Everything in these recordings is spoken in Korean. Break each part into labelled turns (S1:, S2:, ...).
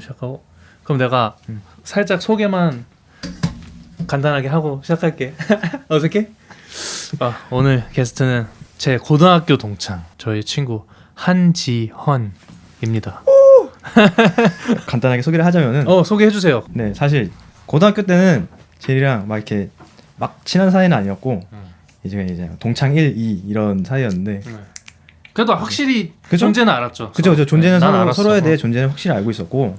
S1: 시작하고. 그럼 내가 살짝 소개만 간단하게 하고 시작할게. 어떻게? 오늘 게스트는 제 고등학교 동창 저희 친구 한지헌입니다.
S2: 간단하게 소개를 하자면은
S1: 소개해 주세요.
S2: 네, 사실 고등학교 때는 제리랑 막 이렇게 막 친한 사이는 아니었고 이제 동창 1, 2 이런 사이였는데
S1: 그래도 확실히
S2: 그죠?
S1: 존재는 알았죠.
S2: 그죠. 존재는
S1: 난
S2: 서로에 대해 존재는 확실히 알고 있었고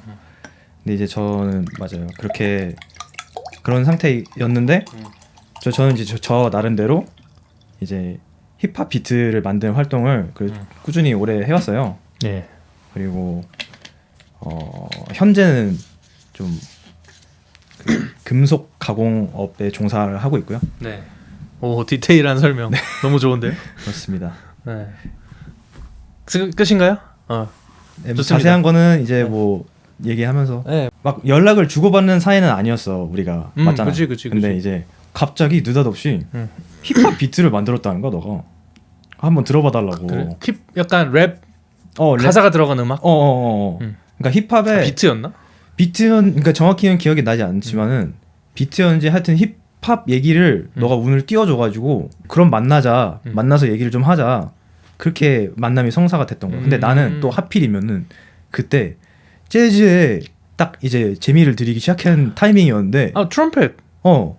S2: 근데 이제 저는 맞아요. 그런 상태였는데 저는 이제 저 나름대로 이제 힙합 비트를 만드는 활동을 꾸준히 오래 해왔어요.
S1: 네.
S2: 그리고 현재는 좀 금속 가공업에 종사를 하고 있고요.
S1: 네. 오 디테일한 설명. 너무 좋은데요?
S2: 그렇습니다.
S1: 네. 끝인가요?
S2: 네, 뭐 자세한 거는 이제 뭐 얘기하면서 막 연락을 주고받는 사이는 아니었어 우리가. 맞잖아.
S1: 그치.
S2: 근데 이제 갑자기 느닷없이 힙합 비트를 만들었다는 거야 너가. 한번 들어봐 달라고.
S1: 그래? 약간 랩 가사가 들어간 음악?
S2: 그러니까 힙합의
S1: 비트였나?
S2: 그러니까 정확히는 기억이 나지 않지만은 비트였는지 하여튼 힙합 얘기를 너가 운을 띄워줘가지고 그럼 만나서 얘기를 좀 하자. 그렇게 만남이 성사가 됐던 거야. 근데 나는 또 하필이면은 그때 재즈에 딱 이제 재미를 들이기 시작한 타이밍이었는데
S1: 트럼펫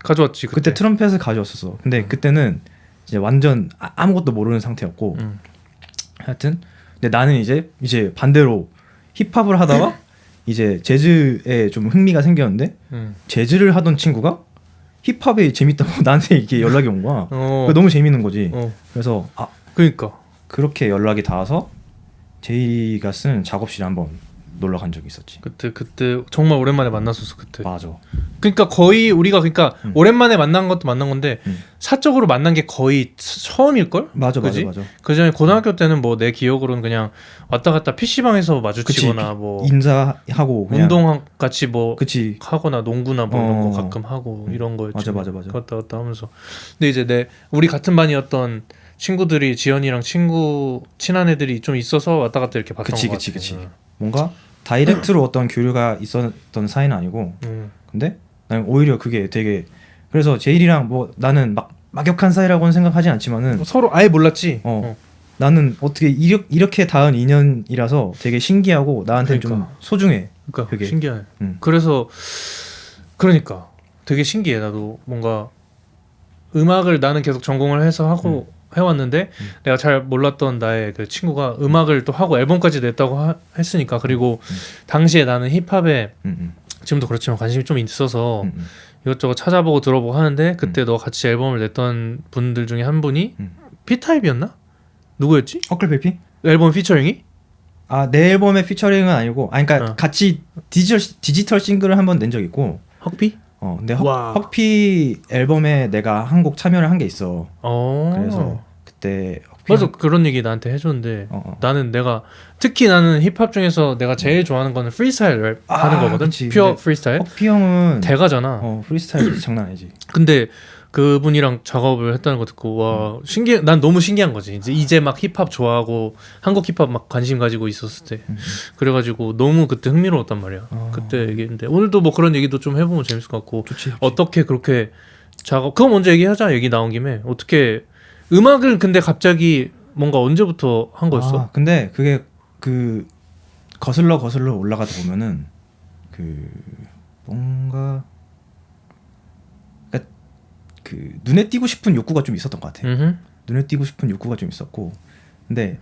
S1: 가져왔지
S2: 그때 트럼펫을 가져왔었어. 근데 그때는 이제 완전 아무것도 모르는 상태였고 하여튼 근데 나는 이제 반대로 힙합을 하다가 이제 재즈에 좀 흥미가 생겼는데 재즈를 하던 친구가 힙합이 재밌다고 나한테 이게 연락이 온 거야. 너무 재밌는 거지. 그래서
S1: 그러니까
S2: 그렇게 연락이 닿아서 제이가 쓴 작업실에 한번 놀러 간 적이 있었지.
S1: 그때 정말 오랜만에 만났었어 그때.
S2: 맞아.
S1: 그러니까 거의 우리가 오랜만에 만난 것도 만난 건데 사적으로 만난 게 거의 처음일 걸?
S2: 맞아.
S1: 그 전에 고등학교 때는 뭐 내 기억으로는 그냥 왔다 갔다 PC방에서 마주치거나 뭐
S2: 인사하고 그냥
S1: 운동 같이 뭐
S2: 그치.
S1: 하거나 농구나 뭐 이런 거 가끔 하고 이런 거였지.
S2: 맞아.
S1: 왔다 갔다 하면서. 근데 이제 우리 같은 반이었던 친구들이 지연이랑 친한 애들이 좀 있어서 왔다 갔다 이렇게 봤던 거 같아.
S2: 그치. 뭔가 다이렉트로 어떤 교류가 있었던 사이는 아니고 근데 난 오히려 그게 되게 그래서 제일이랑 뭐 나는 막역한 사이라고는 생각하지 않지만은
S1: 서로 아예 몰랐지.
S2: 나는 어떻게 이렇게 닿은 인연이라서 되게 신기하고 나한테 좀 소중해.
S1: 그러니까
S2: 그게.
S1: 신기해. 그래서 그러니까 되게 신기해. 나도 뭔가 음악을 나는 계속 전공을 해서 하고 해왔는데 내가 잘 몰랐던 나의 그 친구가 음악을 또 하고 앨범까지 냈다고 했으니까 그리고 당시에 나는 힙합에 지금도 그렇지만 관심이 좀 있어서 이것저것 찾아보고 들어보고 하는데 그때 너 같이 앨범을 냈던 분들 중에 한 분이 P타입이었나? 누구였지?
S2: 허클베이피?
S1: 앨범 피처링이?
S2: 내 앨범의 피처링은 아니고 그러니까 같이 디지털 싱글을 한번 낸 적 있고
S1: 헉피?
S2: 근데 헉피 앨범에 내가 한 곡 참여를 한 게 있어. 그래서 그때
S1: 맞아 그런 얘기 나한테 해줬는데 나는 특히 나는 힙합 중에서 내가 제일 좋아하는 거는 프리스타일 랩 하는 거거든.
S2: 그치.
S1: 퓨어 프리스타일.
S2: 헉피 형은
S1: 대가잖아.
S2: 프리스타일 장난 아니지.
S1: 근데 그분이랑 작업을 했다는 거 듣고 와 신기해. 난 너무 신기한 거지. 이제 막 힙합 좋아하고 한국 힙합 막 관심 가지고 있었을 때 그래가지고 너무 그때 흥미로웠단 말이야. 그때 얘기했는데 오늘도 뭐 그런 얘기도 좀 해보면 재밌을 것 같고.
S2: 좋지.
S1: 어떻게 그렇게 그거 먼저 얘기하자. 얘기 나온 김에 어떻게 음악을 근데 갑자기 뭔가 언제부터 한 거였어?
S2: 근데 그게 거슬러 올라가다 보면은 뭔가 눈에 띄고 싶은 욕구가 좀 있었던 것 같아. 눈에 띄고 싶은 욕구가 좀 있었고 근데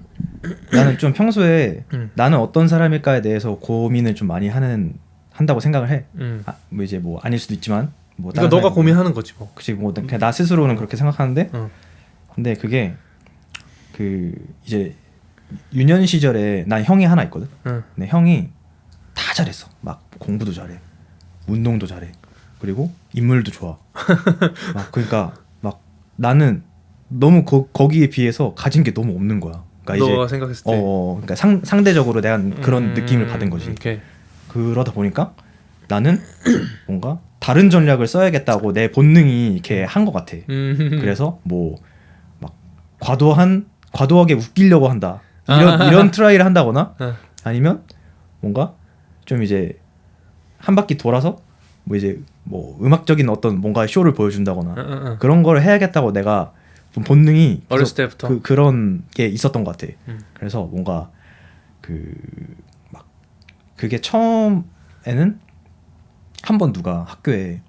S2: 나는 좀 평소에 나는 어떤 사람일까에 대해서 고민을 좀 많이 한다고 생각을 해. 뭐 이제 뭐 아닐 수도 있지만 뭐
S1: 그러니까 너가 고민하는 거지 뭐.
S2: 그치 뭐 그냥 나 스스로는 그렇게 생각하는데 근데 그게 이제 유년 시절에 난 형이 하나 있거든. 근데 형이 다 잘했어. 막 공부도 잘해, 운동도 잘해, 그리고 인물도 좋아. 그러니까 막 나는 너무 거기에 비해서 가진 게 너무 없는 거야. 그러니까
S1: 너가
S2: 이제
S1: 생각했을 때.
S2: 그러니까 상대적으로 내가 그런 느낌을 받은 거지.
S1: 오케이.
S2: 그러다 보니까 나는 뭔가 다른 전략을 써야겠다고 내 본능이 이렇게 한 것 같아. 그래서 뭐 막 과도하게 웃기려고 한다. 이런 트라이를 한다거나 아니면 뭔가 좀 이제 한 바퀴 돌아서 뭐 이제 뭐 음악적인 어떤 뭔가 쇼를 보여준다거나
S1: 그런
S2: 그런 걸 해야겠다고 내가 좀 본능이
S1: 어렸을 때부터
S2: 그런 게 있었던 것 같아. 그래서 뭔가 그 막 그게 처음에는 한 번 누가 학교에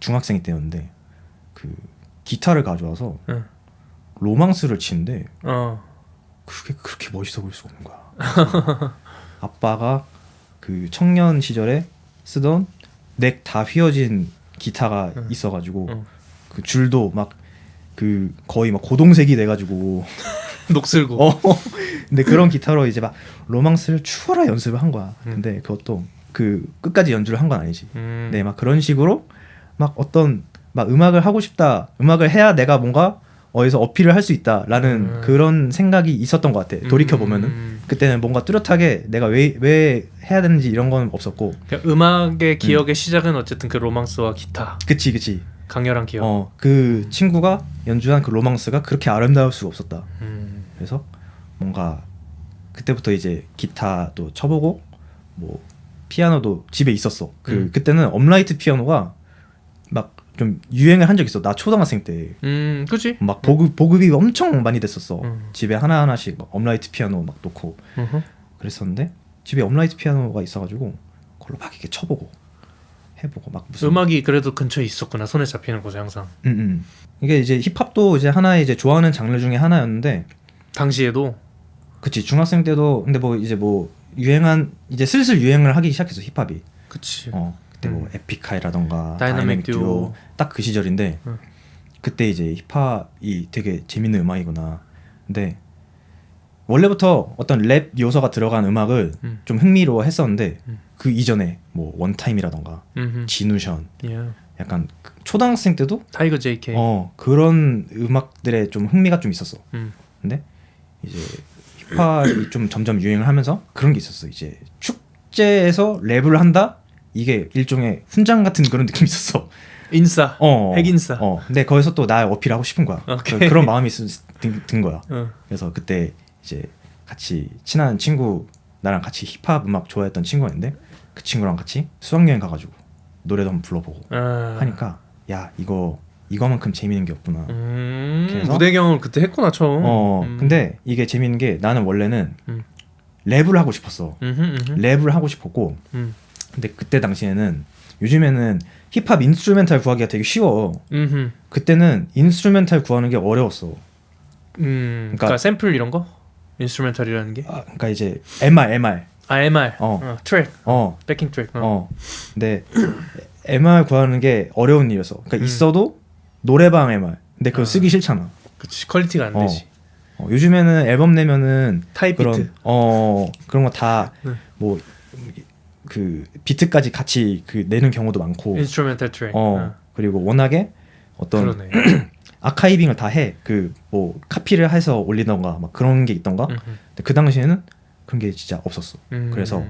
S2: 중학생 때였는데 그 기타를 가져와서 로망스를 치는데 그게 그렇게 멋있어 보일 수가 없는 거야. 아빠가 그 청년 시절에 쓰던 넥 다 휘어진 기타가 있어가지고 그 줄도 막 그 거의 막 고동색이 돼가지고
S1: 녹슬고.
S2: 근데 그런 기타로 이제 막 로망스를 추워라 연습을 한 거야. 근데 그것도 그 끝까지 연주를 한 건 아니지. 네, 막 그런 식으로 막 어떤 막 음악을 하고 싶다, 음악을 해야 내가 뭔가 어디서 어필을 할 수 있다라는 그런 생각이 있었던 것 같아. 돌이켜 보면은 그때는 뭔가 뚜렷하게 내가 왜 해야 되는지 이런 건 없었고.
S1: 그러니까 음악의 기억의 시작은 어쨌든 그 로망스와 기타.
S2: 그치.
S1: 강렬한 기억.
S2: 그 친구가 연주한 그 로망스가 그렇게 아름다울 수가 없었다. 그래서 뭔가 그때부터 이제 기타도 쳐보고 뭐 피아노도 집에 있었어. 그때는 업라이트 피아노가 막 좀 유행을 한 적 있어. 나 초등학생 때.
S1: 그치?
S2: 막 보급이 엄청 많이 됐었어. 집에 하나하나씩 막 업라이트 피아노 막 놓고 그랬었는데 집에 업라이트 피아노가 있어가지고 그걸로 막 이렇게 쳐보고 해보고 막 무슨
S1: 음악이 그래도 근처에 있었구나. 손에 잡히는 곳에 항상.
S2: 이게 이제 힙합도 이제 하나의 이제 좋아하는 장르 중에 하나였는데
S1: 당시에도.
S2: 그치 중학생 때도 근데 뭐 이제 뭐 유행한 이제 슬슬 유행을 하기 시작했어 힙합이.
S1: 그치.
S2: 그때 뭐 에픽하이라던가
S1: 다이나믹
S2: 듀오 딱 그 시절인데 그때 이제 힙합이 되게 재밌는 음악이구나. 근데 원래부터 어떤 랩 요소가 들어간 음악을 좀 흥미로워했었는데 그 이전에 뭐 원타임이라던가 진우션 약간 초등학생 때도
S1: 타이거 JK
S2: 그런 음악들에 좀 흥미가 좀 있었어. 근데 이제 힙합이 좀 점점 유행을 하면서 그런 게 있었어. 이제 축제에서 랩을 한다? 이게 일종의 훈장 같은 그런 느낌이 있었어.
S1: 인싸, 핵인싸.
S2: 근데 거기서 또 나 어필하고 싶은 거야. 그런 마음이 든 거야. 그래서 그때 이제 같이 친한 친구 나랑 같이 힙합 음악 좋아했던 친구가 있는데 그 친구랑 같이 수학여행 가가지고 노래도 한번 불러보고 하니까 야 이거만큼 재밌는 게 없구나. 그래서
S1: 무대 경험을 그때 했구나 처음.
S2: 근데 이게 재밌는 게 나는 원래는 랩을 하고 싶었어. 랩을 하고 싶었고 근데 그때 당시에는 요즘에는 힙합 인스트루멘탈 구하기가 되게 쉬워. 그때는 인스트루멘탈 구하는 게 어려웠어.
S1: 그러니까 샘플 이런 거? 인스트루멘탈이라는 게?
S2: 그러니까 이제 MR.
S1: MR. 트랙. 백킹 트랙.
S2: 근데 MR 구하는 게 어려운 일이었어. 그러니까 있어도 노래방 MR. 근데 그거 쓰기 싫잖아.
S1: 그치. 퀄리티가 안 되지.
S2: 요즘에는 앨범 내면은
S1: 타입 비트.
S2: 그런 거 다 뭐 그 비트까지 같이 그 내는 경우도 많고.
S1: 인스트루멘탈 트랙.
S2: 그리고 워낙에 어떤 아카이빙을 다 해. 그 뭐 카피를 해서 올리던가 막 그런 게 있던가. 근데 그 당시에는 그런 게 진짜 없었어. 그래서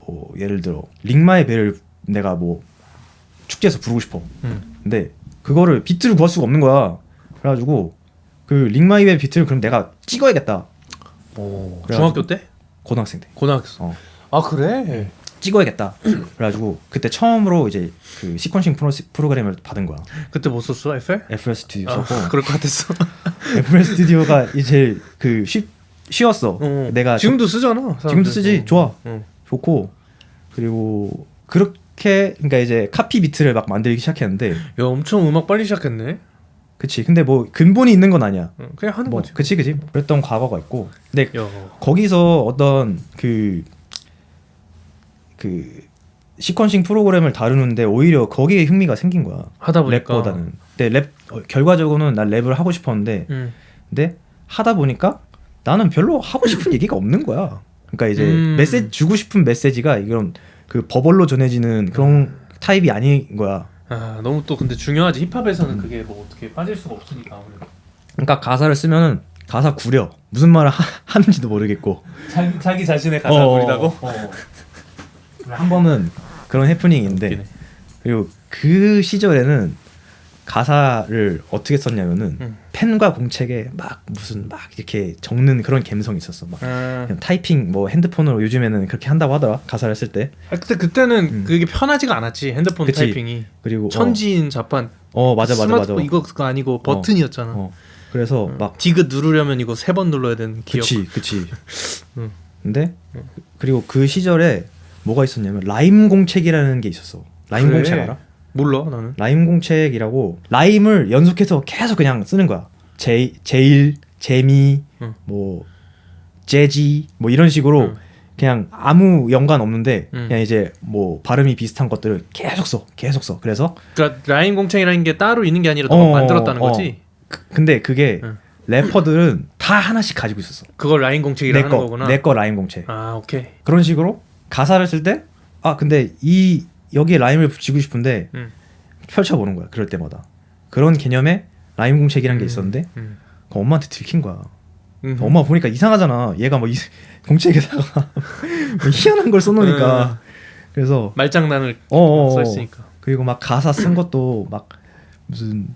S2: 뭐 예를 들어 링마의 벨을 내가 뭐 축제에서 부르고 싶어. 근데 그거를 비트를 구할 수가 없는 거야. 그래가지고 그 링마의 벨 비트를 그럼 내가 찍어야겠다.
S1: 중학교 때?
S2: 고등학생 때.
S1: 고등학교. 아 그래?
S2: 찍어야겠다. 그래가지고 그때 처음으로 이제 그 시퀀싱 프로그램을 받은 거야.
S1: 그때 뭐 썼어? FL
S2: 스튜디오 썼고.
S1: 그럴 것 같았어.
S2: FL 스튜디오가 이제 그 쉬웠어. 내가
S1: 지금도 쓰잖아. 사람들.
S2: 지금도 쓰지. 좋아. 좋고 그리고 그렇게 그러니까 이제 카피 비트를 막 만들기 시작했는데.
S1: 야 엄청 음악 빨리 시작했네.
S2: 그치. 근데 뭐 근본이 있는 건 아니야.
S1: 그냥 하는 거지.
S2: 그치. 그랬던 과거가 있고. 근데 거기서 어떤 그 시퀀싱 프로그램을 다루는데 오히려 거기에 흥미가 생긴 거야.
S1: 하다 보니까.
S2: 랩보다는. 근데 결과적으로는 난 랩을 하고 싶었는데 근데 하다 보니까 나는 별로 하고 싶은 얘기가 없는 거야. 그러니까 이제 주고 싶은 메시지가 이런 그 버벌로 전해지는 그런 타입이 아닌 거야.
S1: 너무 또 근데 중요하지. 힙합에서는 그게 뭐 어떻게 빠질 수가 없으니까 아무래도.
S2: 그러니까 가사를 쓰면은 가사 구려. 무슨 말을 하는지도 모르겠고.
S1: 자기 자신의 가사 구리다고?
S2: 한 번은 그런 해프닝이 있는데 그리고 그 시절에는 가사를 어떻게 썼냐면은 펜과 공책에 막 무슨 막 이렇게 적는 그런 감성이 있었어. 막 그냥 타이핑 뭐 핸드폰으로 요즘에는 그렇게 한다고 하더라. 가사를 쓸 때.
S1: 근데 그때는 그게 편하지가 않았지. 핸드폰
S2: 그치.
S1: 타이핑이.
S2: 그리고
S1: 천지인 자판.
S2: 맞아.
S1: 스마트폰 이거 그거 아니고 버튼이었잖아.
S2: 그래서 막
S1: 디귿 누르려면 이거 3번 눌러야 되는 기억.
S2: 그치. 근데 그리고 그 시절에 뭐가 있었냐면 라임 공책이라는 게 있었어. 라임
S1: 그래?
S2: 공책 알아?
S1: 몰라 나는.
S2: 라임 공책이라고 라임을 연속해서 계속 그냥 쓰는 거야. 제일, 재미, 뭐 재지 뭐 이런 식으로 그냥 아무 연관 없는데 그냥 이제 뭐 발음이 비슷한 것들을 계속 써. 그래서
S1: 그러니까 라임 공책이라는 게 따로 있는 게 아니라 너가 만들었다는 거지.
S2: 근데 그게 래퍼들은 다 하나씩 가지고 있었어.
S1: 그걸 라임 공책이라 하는 거구나.
S2: 내 거 라임 공책.
S1: 아 오케이.
S2: 그런 식으로 가사를 쓸 때 근데 여기에 라임을 붙이고 싶은데 펼쳐보는 거야. 그럴 때마다 그런 개념의 라임 공책이라는 게 있었는데 그 엄마한테 들킨 거야. 엄마 보니까 이상하잖아. 얘가 뭐 공책에다가 뭐 희한한 걸 써놓으니까. 그래서
S1: 말장난을 써있으니까.
S2: 그리고 막 가사 쓴 것도 막 무슨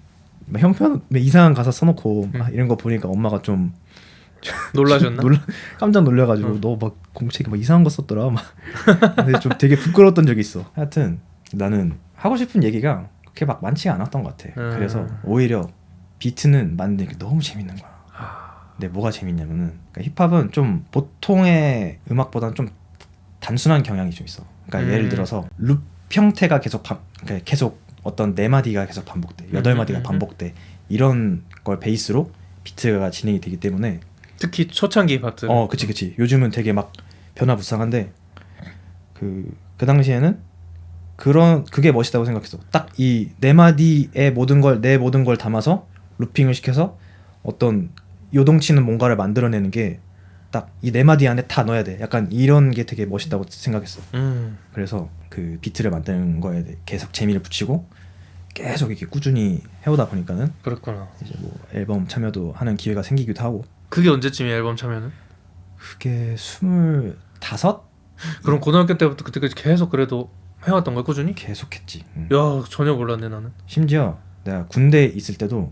S2: 막 형편 이상한 가사 써놓고 막 이런 거 보니까 엄마가 좀
S1: 놀라셨나?
S2: 깜짝 놀래가지고 너 막 공책에 막 이상한 거 썼더라. 막 근데 좀 되게 부끄러웠던 적이 있어. 하여튼 나는 하고 싶은 얘기가 그렇게 막 많지가 않았던 것 같아. 그래서 오히려 비트는 만드는 게 너무 재밌는 거야. 근데 뭐가 재밌냐면은 그러니까 힙합은 좀 보통의 음악보다는 좀 단순한 경향이 좀 있어. 그러니까 예를 들어서 룹 형태가 그러니까 계속 어떤 4마디가 계속 반복돼, 8마디가 반복돼, 이런 걸 베이스로 비트가 진행이 되기 때문에
S1: 특히 초창기 파트.
S2: 그치. 요즘은 되게 막 변화무쌍한데 그 당시에는 그게 멋있다고 생각했어. 딱 이 4마디의 내 모든 걸 담아서 루핑을 시켜서 어떤 요동치는 뭔가를 만들어내는 게 딱 이 4마디 안에 다 넣어야 돼. 약간 이런 게 되게 멋있다고 생각했어. 그래서 그 비트를 만드는 거에 계속 재미를 붙이고 계속 이렇게 꾸준히 해오다 보니까는
S1: 그렇구나.
S2: 이제 뭐 앨범 참여도 하는 기회가 생기기도 하고.
S1: 그게 언제쯤이야 앨범 참여는?
S2: 그게 25?
S1: 그럼 고등학교 때부터 그때까지 계속 그래도 해왔던 거야 꾸준히?
S2: 계속했지.
S1: 야 전혀 몰랐네 나는.
S2: 심지어 내가 군대 있을 때도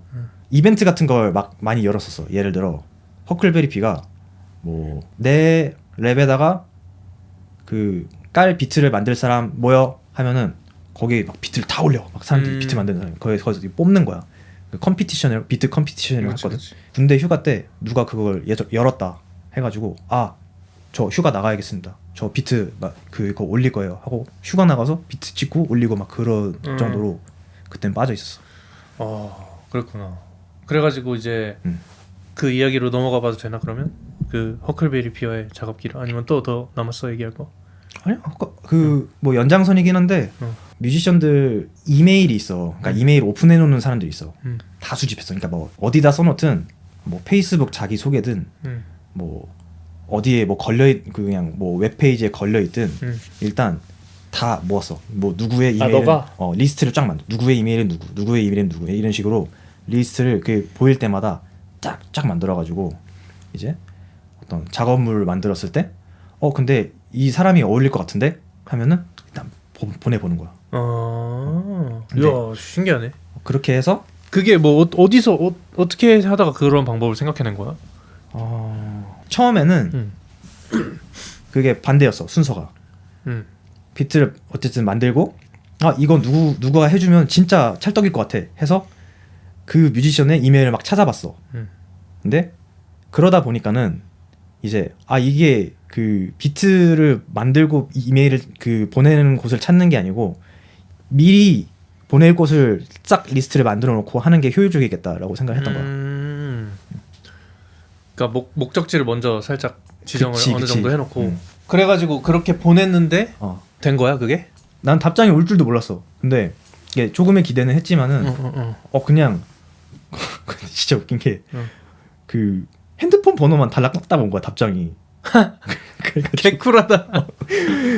S2: 이벤트 같은 걸 막 많이 열었었어. 예를 들어 허클베리피가 뭐 내 랩에다가 그 깔 비트를 만들 사람 모여 하면은 거기 막 비트를 다 올려. 막 사람들이 비트 만드는 사람 거기서 뽑는 거야. 비트 컴피티션을 했거든. 군대 휴가 때 누가 그걸 열었다 해가지고 저 휴가 나가야겠습니다. 저 비트 그거 올릴 거예요 하고 휴가 나가서 비트 찍고 올리고 막 그런 정도로 그땐 빠져 있었어.
S1: 그렇구나. 그래가지고 이제 그 이야기로 넘어가 봐도 되나 그러면? 그 허클베리 피어의 작업기를 아니면 또 더 남았어 얘기할 거?
S2: 아니요. 뭐 연장선이긴 한데 뮤지션들 이메일이 있어. 그러니까 이메일 오픈해 놓는 사람들이 있어. 다 수집했어. 그러니까 뭐 어디다 써놓든 뭐 페이스북 자기 소개든 뭐 어디에 뭐 그냥 뭐 웹페이지에 걸려 있든 일단 다 모았어. 뭐 누구의 이메일은 리스트를 쫙 만들어. 누구의 이메일은 누구의 이메일은 누구 이런 식으로 리스트를 그 보일 때마다 쫙 만들어가지고 이제 어떤 작업물을 만들었을 때 근데 이 사람이 어울릴 것 같은데 하면은 일단 보내보는 거야.
S1: 이야 신기하네.
S2: 그렇게 해서
S1: 그게 뭐 어디서 어떻게 하다가 그런 방법을 생각해낸 거야?
S2: 처음에는 그게 반대였어. 순서가 비트를 어쨌든 만들고 이건 누가 해주면 진짜 찰떡일 것 같아 해서 그 뮤지션의 이메일을 막 찾아봤어. 근데 그러다 보니까는 이제 이게 그 비트를 만들고 이메일을 그 보내는 곳을 찾는 게 아니고 미리 보낼 곳을 싹 리스트를 만들어 놓고 하는 게 효율적이겠다라고 생각을 했던 거야.
S1: 그러니까 목적지를 먼저 살짝 지정을 어느
S2: 그치.
S1: 정도 해놓고 그래가지고 그렇게 보냈는데 된 거야 그게?
S2: 난 답장이 올 줄도 몰랐어. 근데 이게 조금의 기대는 했지만은 그냥 진짜 웃긴 게 그 핸드폰 번호만 달락딱 온 거야 답장이.
S1: 개쿨하다.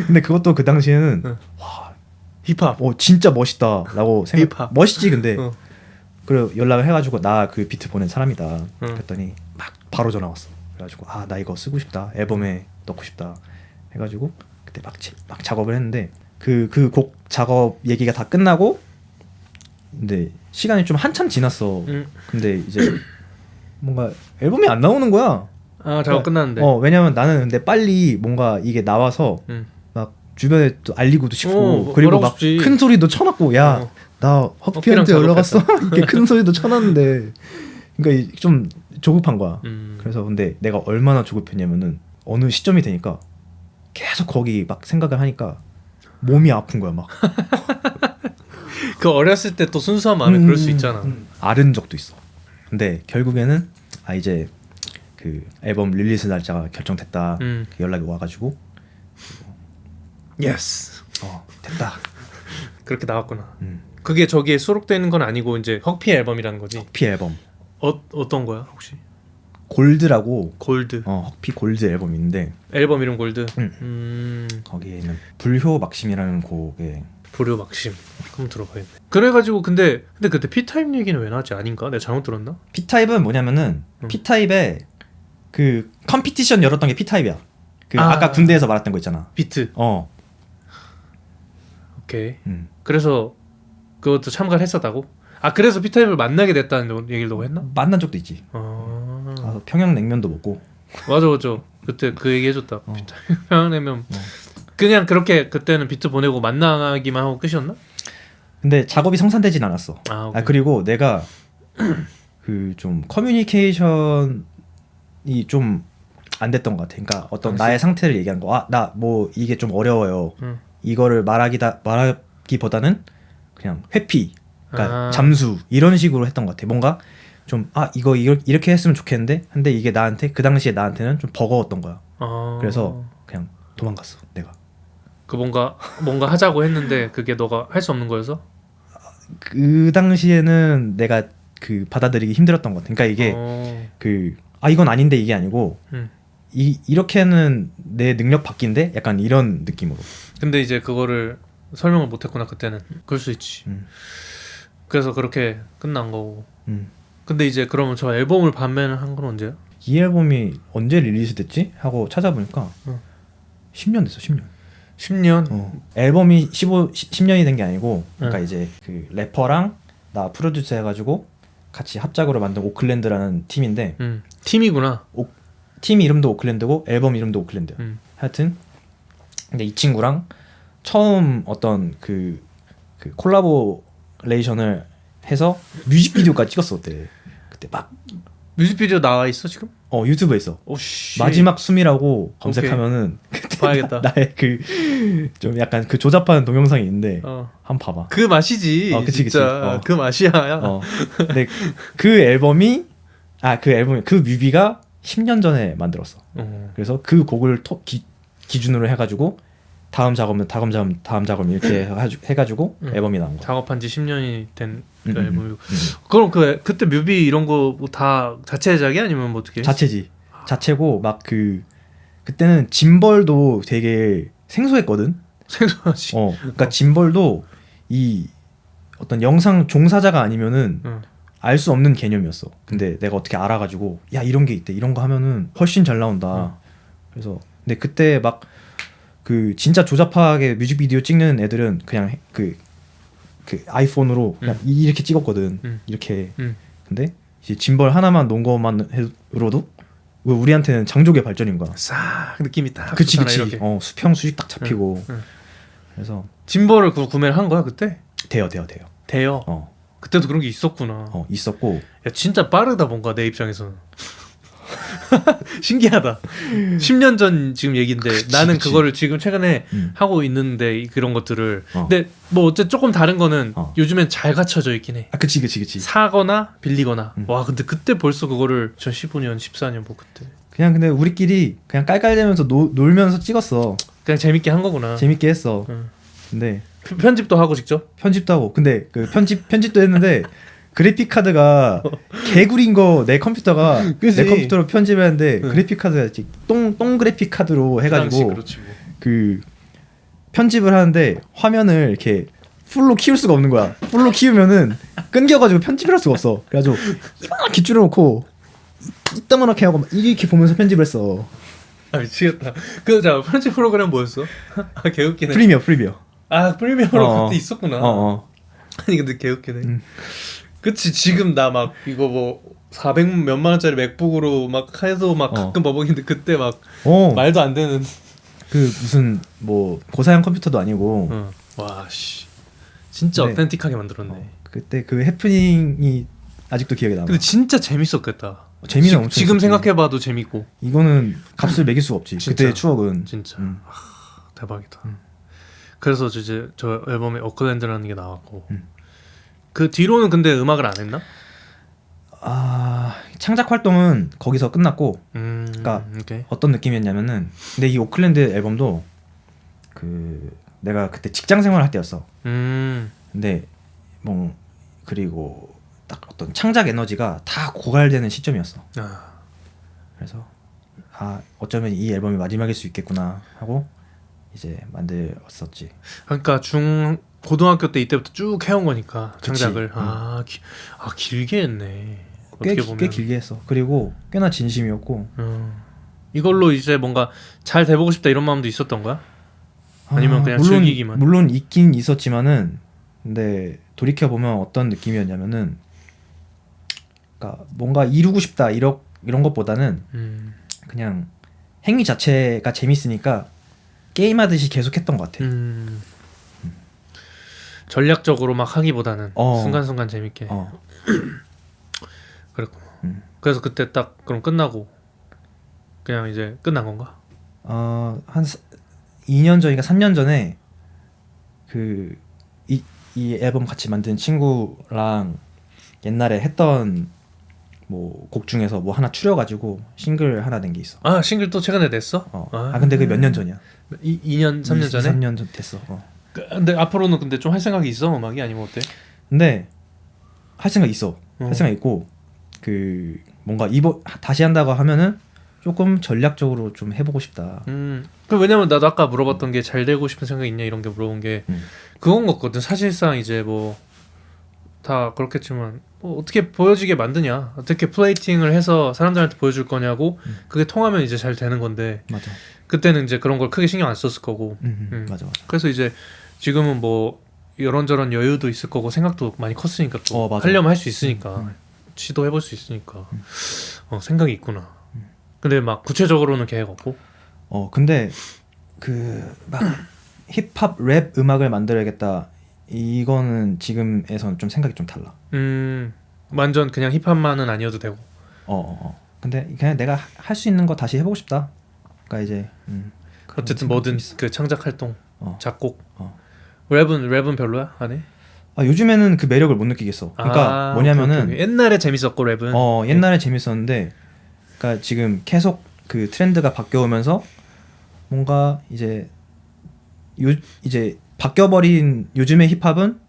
S2: 근데 그것도 그 당시에는 와
S1: 힙합.
S2: 진짜 멋있다라고
S1: 힙합.
S2: 멋있지 근데. 그리고 연락을 해가지고 나 그 비트 보낸 사람이다. 그랬더니 막 바로 전화 왔어. 그래가지고 나 이거 쓰고 싶다. 앨범에 넣고 싶다. 해가지고 그때 막 작업을 했는데 그 곡 작업 얘기가 다 끝나고 근데 시간이 좀 한참 지났어. 근데 이제 뭔가 앨범이 안 나오는 거야.
S1: 아 작업 끝났는데.
S2: 왜냐면 나는 근데 빨리 뭔가 이게 나와서 막 주변에 또 알리고도 싶고 그리고 막 큰 소리도 쳐놨고 야 나 헉피한테 연락 왔어. 이렇게 큰 소리도 쳐놨는데 그러니까 좀 조급한 거야. 그래서 근데 내가 얼마나 조급했냐면은 어느 시점이 되니까 계속 거기 막 생각을 하니까 몸이 아픈 거야 막.
S1: 그 어렸을 때 또 순수한 마음에 그럴 수 있잖아.
S2: 앓은 적도 있어. 근데 결국에는 이제 그 앨범 릴리스 날짜가 결정됐다. 연락이 와가지고
S1: 예스.
S2: 됐다.
S1: 그렇게 나왔구나. 그게 저기에 수록되어 있는 건 아니고 이제 헉피 앨범이라는 거지.
S2: 헉피 앨범.
S1: 어떤 거야 혹시?
S2: 골드라고.
S1: 골드.
S2: 헉피 골드 앨범인데.
S1: 앨범 이름 골드.
S2: 거기에는 불효 막심이라는 곡에.
S1: 불효 막심. 한번 들어봐야겠네. 그래가지고 근데 그때 P타입 얘기는 왜 나왔지? 아닌가? 내가 잘못 들었나?
S2: P타입은 뭐냐면은 P타입에 그 컴피티션 열었던 게 P타입이야. 아까 군대에서 말했던 거 있잖아.
S1: 비트. 오케이. 그래서 그것도 참가를 했었다고? 그래서 P타입을 만나게 됐다는 얘기를 너가 했나?
S2: 만난 적도 있지. 평양냉면도 먹고.
S1: 맞아. 그때 그 얘기 해줬다. P타입 평양냉면. 그냥 그렇게 그때는 비트 보내고 만나기만 하고 끝이었나?
S2: 근데 작업이 성사되진 않았어. 그리고 내가 그 좀 커뮤니케이션이 좀 안 됐던 것 같아. 그러니까 어떤 나의 상태를 얘기하는 거. 나 뭐 이게 좀 어려워요. 이거를 말하기보다는 그냥 회피, 그러니까 잠수 이런 식으로 했던 것 같아. 뭔가 좀 이거 이렇게 했으면 좋겠는데, 근데 이게 그 당시에 나한테는 좀 버거웠던 거야. 그래서 그냥 도망갔어, 내가.
S1: 그 뭔가 하자고 했는데 그게 너가 할 수 없는 거여서?
S2: 그 당시에는 내가 그 받아들이기 힘들었던 것 같아. 그러니까 이게 이건 아닌데 이게 아니고 이렇게는 내 능력 밖인데 약간 이런 느낌으로.
S1: 근데 이제 그거를 설명을 못했구나 그때는. 그럴 수 있지. 그래서 그렇게 끝난 거고. 근데 이제 그러면 저 앨범을 발매를 한 건 언제야?
S2: 이 앨범이 언제 릴리즈 됐지? 하고 찾아보니까 10년 됐어. 10년.
S1: 10년?
S2: 앨범이 10년이 된 게 아니고, 그러니까 이제 그 래퍼랑 나 프로듀서 해가지고 같이 합작으로 만든 오클랜드라는 팀인데.
S1: 팀이구나.
S2: 팀 이름도 오클랜드고 앨범 이름도 오클랜드야. 하여튼 근데 이 친구랑 처음 어떤 그 콜라보레이션을 해서 뮤직비디오까지 찍었어 그때 막.
S1: 뮤직비디오 나와 있어 지금?
S2: 유튜브에 있어.
S1: 오씨.
S2: 마지막 숨이라고 검색하면은
S1: 봐야겠다.
S2: 나의 그 좀 약간 그 조잡한 동영상이 있는데 한번 봐봐.
S1: 그 맛이지.
S2: 그치.
S1: 진짜. 그 맛이야.
S2: 근데 그 뮤비가 10년 전에 만들었어. 그래서 그 곡을 기준으로 해가지고 다음 작업은 이렇게 해가지고 앨범이 나온 거야.
S1: 작업한 지 10년이 된 그 앨범이고. 그럼 그때 뮤비 이런 거 다 자체 제작이 아니면 뭐 어떻게?
S2: 자체지. 자체고 막 그때는 짐벌도 되게 생소했거든.
S1: 생소하지.
S2: 그러니까 짐벌도 이 어떤 영상 종사자가 아니면은 알 수 없는 개념이었어. 근데 내가 어떻게 알아가지고 야 이런 게 있대. 이런 거 하면은 훨씬 잘 나온다. 그래서 근데 그때 막 그 진짜 조잡하게 뮤직비디오 찍는 애들은 그냥 그 아이폰으로 그냥 이렇게 찍었거든. 이렇게. 근데 이제 짐벌 하나만 놓은 것만으로도 우리한테는 장족의 발전인 거야.
S1: 싹 느낌이 딱.
S2: 그치. 수평 수직 딱 잡히고. 그래서
S1: 짐벌을 구매를 한 거야 그때?
S2: 돼요.
S1: 그때도 그런 게 있었구나.
S2: 있었고.
S1: 야 진짜 빠르다 뭔가 내 입장에서는. 신기하다. 10년 전 지금 얘긴데 나는 그거를 지금 최근에 하고 있는데 그런 것들을. 근데 뭐 어쨌든 조금 다른 거는 요즘엔 잘 갖춰져 있긴 해.
S2: 그치.
S1: 사거나 빌리거나. 와 근데 그때 벌써 그거를 2015년 14년 뭐 그때.
S2: 그냥 근데 우리끼리 그냥 깔깔대면서 놀면서 찍었어.
S1: 그냥 재밌게 한 거구나.
S2: 재밌게 했어. 근데
S1: 편집도 하고 직접?
S2: 편집도 하고. 근데 그 편집도 했는데 그래픽 카드가 개구리인 거 내 컴퓨터가
S1: 그치?
S2: 내 컴퓨터로 편집했는데 그래픽 카드가 똥 그래픽 카드로 해가지고
S1: 그렇지, 뭐.
S2: 그 편집을 하는데 화면을 이렇게 풀로 키울 수가 없는 거야. 풀로 키우면은 끊겨가지고 편집을 할 수가 없어. 그래가지고 이만하게 줄여놓고 이따만하게 하고 이렇게 보면서 편집을 했어.
S1: 미치겠다. 자 편집 프로그램 뭐였어? 개웃기네.
S2: 프리미어.
S1: 프리미어로 그때 있었구나. 아니 근데 개웃기네. 그치 지금 나 막 이거 뭐 400 몇만 원짜리 맥북으로 막 해도 막 가끔 버벅이는데 그때 막 말도 안 되는
S2: 그 무슨 뭐 고사양 컴퓨터도 아니고
S1: 와씨 진짜
S2: 네.
S1: 어텐틱하게 만들었네.
S2: 그때 그 해프닝이 아직도 기억에 남아.
S1: 근데 진짜 재밌었겠다.
S2: 재미는 엄청
S1: 지금
S2: 있었지.
S1: 생각해봐도 재밌고.
S2: 이거는 값을 매길 수가 없지.
S1: 진짜.
S2: 그때의 추억은
S1: 진짜 대박이다. 그래서 이제 저 앨범에 어클랜드라는 게 나왔고 그 뒤로는 근데 음악을 안 했나?
S2: 창작 활동은 거기서 끝났고, 그러니까
S1: 오케이.
S2: 어떤 느낌이었냐면은, 근데 이 오클랜드 앨범도 그 내가 그때 직장 생활을 할 때였어. 근데 뭐 그리고 딱 어떤 창작 에너지가 다 고갈되는 시점이었어. 그래서 어쩌면 이 앨범이 마지막일 수 있겠구나 하고 이제 만들었었지.
S1: 그러니까 고등학교 때 이때부터 쭉 해온 거니까
S2: 그치.
S1: 창작을. 길게 했네.
S2: 꽤,
S1: 어떻게 보면
S2: 꽤 길게 했어. 그리고 꽤나 진심이었고.
S1: 이걸로 이제 뭔가 잘 돼보고 싶다 이런 마음도 있었던 거야? 아니면 그냥
S2: 물론,
S1: 즐기기만?
S2: 물론 있긴 있었지만은, 근데 돌이켜 보면 어떤 느낌이었냐면은, 그러니까 뭔가 이루고 싶다 이런 것보다는 그냥 행위 자체가 재밌으니까 게임하듯이 계속했던 것 같아.
S1: 전략적으로 막 하기보다는 순간순간 재밌게. 그랬고. 그래서 그때 딱 그럼 끝나고 그냥 이제 끝난 건가?
S2: 한 2년 전인가 3년 전에 이 앨범 같이 만든 친구랑 옛날에 했던 뭐 곡 중에서 뭐 하나 추려가지고 싱글 하나 낸 게 있어.
S1: 싱글 또 최근에 냈어?
S2: 근데 그게 몇 년 전이야.
S1: 2년 3년 전에?
S2: 3년 전 됐어.
S1: 근데 앞으로는 근데 좀 할 생각이 있어 음악이 아니면 어때?
S2: 근데 할 생각 있어. 할 생각 있고 그 뭔가 다시 한다고 하면은 조금 전략적으로 좀 해보고 싶다.
S1: 그 왜냐면 나도 아까 물어봤던 게 잘 되고 싶은 생각 있냐 이런 게 물어본 게 그건 같거든. 사실상 이제 뭐 다 그렇겠지만 뭐 어떻게 보여지게 만드냐, 어떻게 플레이팅을 해서 사람들한테 보여줄 거냐고 그게 통하면 이제 잘 되는 건데.
S2: 맞아.
S1: 그때는 이제 그런 걸 크게 신경 안 썼을 거고.
S2: 맞아.
S1: 그래서 이제 지금은 뭐 이런저런 여유도 있을 거고 생각도 많이 컸으니까 또
S2: 맞아.
S1: 하려면 할 수 있으니까 시도해볼 수 있으니까 생각이 있구나. 근데 막 구체적으로는 계획 없고.
S2: 근데 그 막 힙합 랩 음악을 만들어야겠다. 이거는 지금에선 좀 생각이 좀 달라.
S1: 완전 그냥 힙합만은 아니어도 되고.
S2: 근데 그냥 내가 할 수 있는 거 다시 해보고 싶다. 그러니까 이제
S1: 어쨌든 뭐든 그 창작 활동, 작곡. 랩은 별로야? 안 해?
S2: 요즘에는 그 매력을 못 느끼겠어. 그러니까 뭐냐면은
S1: 오케이. 옛날에 재밌었고 랩은.
S2: 옛날에 재밌었는데, 그러니까 지금 계속 그 트렌드가 바뀌어오면서 뭔가 이제 바뀌어버린 요즘의 힙합은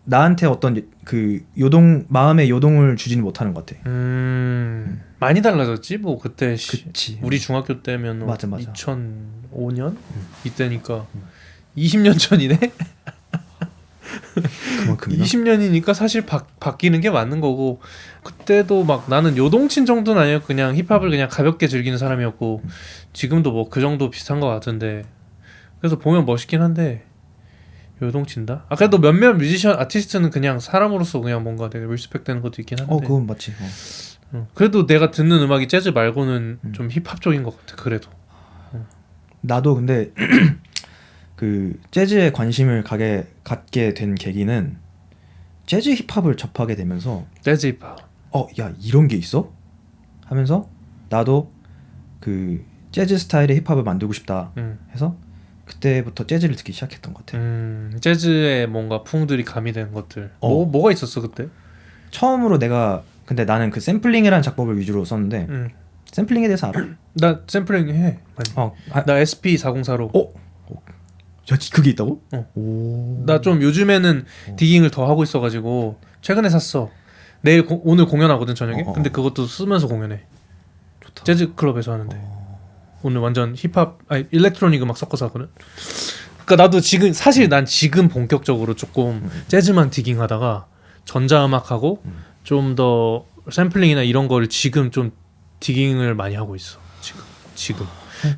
S2: 나한테 어떤 그 마음의 요동을 주지는 못하는 것 같아.
S1: 많이 달라졌지 뭐 그때.
S2: 그치.
S1: 우리 중학교 때면
S2: 맞아.
S1: 2005년 이때니까 20년 전이네.
S2: 그만큼이나?
S1: 20년이니까 사실 바뀌는 게 맞는 거고. 그때도 막 나는 요동친 정도는 아니었고 그냥 힙합을 그냥 가볍게 즐기는 사람이었고 지금도 뭐 그 정도 비슷한 것 같은데. 그래서 보면 멋있긴 한데 요동친다? 그래도 몇몇 뮤지션 아티스트는 그냥 사람으로서 그냥 뭔가 되게 리스펙 되는 것도 있긴 한데.
S2: 그건 맞지.
S1: 그래도 내가 듣는 음악이 재즈 말고는 좀 힙합적인 것 같아. 그래도
S2: 나도 근데 그 재즈에 관심을 갖게 된 계기는 재즈 힙합을 접하게 되면서
S1: 재즈 힙합.
S2: 야 이런 게 있어? 하면서 나도 그 재즈 스타일의 힙합을 만들고 싶다 해서 그때부터 재즈를 듣기 시작했던 것 같아.
S1: 재즈에 뭔가 풍들이 가미된 것들. 뭐가 있었어 그때?
S2: 처음으로 근데 나는 그 샘플링이라는 작법을 위주로 썼는데 샘플링에 대해서 알아?
S1: 나 샘플링 해. 많이. 나 SP404로.
S2: 야, 그게 있다고?
S1: 나 좀 요즘에는 디깅을 더 하고 있어가지고 최근에 샀어. 오늘 공연하거든 저녁에. 근데 그것도 쓰면서 공연해.
S2: 좋다.
S1: 재즈 클럽에서 하는데 오늘 완전 힙합 일렉트로닉 음악 섞어서 하거든. 그러니까 나도 난 지금 본격적으로 조금 재즈만 디깅하다가 전자음악하고 좀 더 샘플링이나 이런 거를 지금 좀 디깅을 많이 하고 있어. 지금.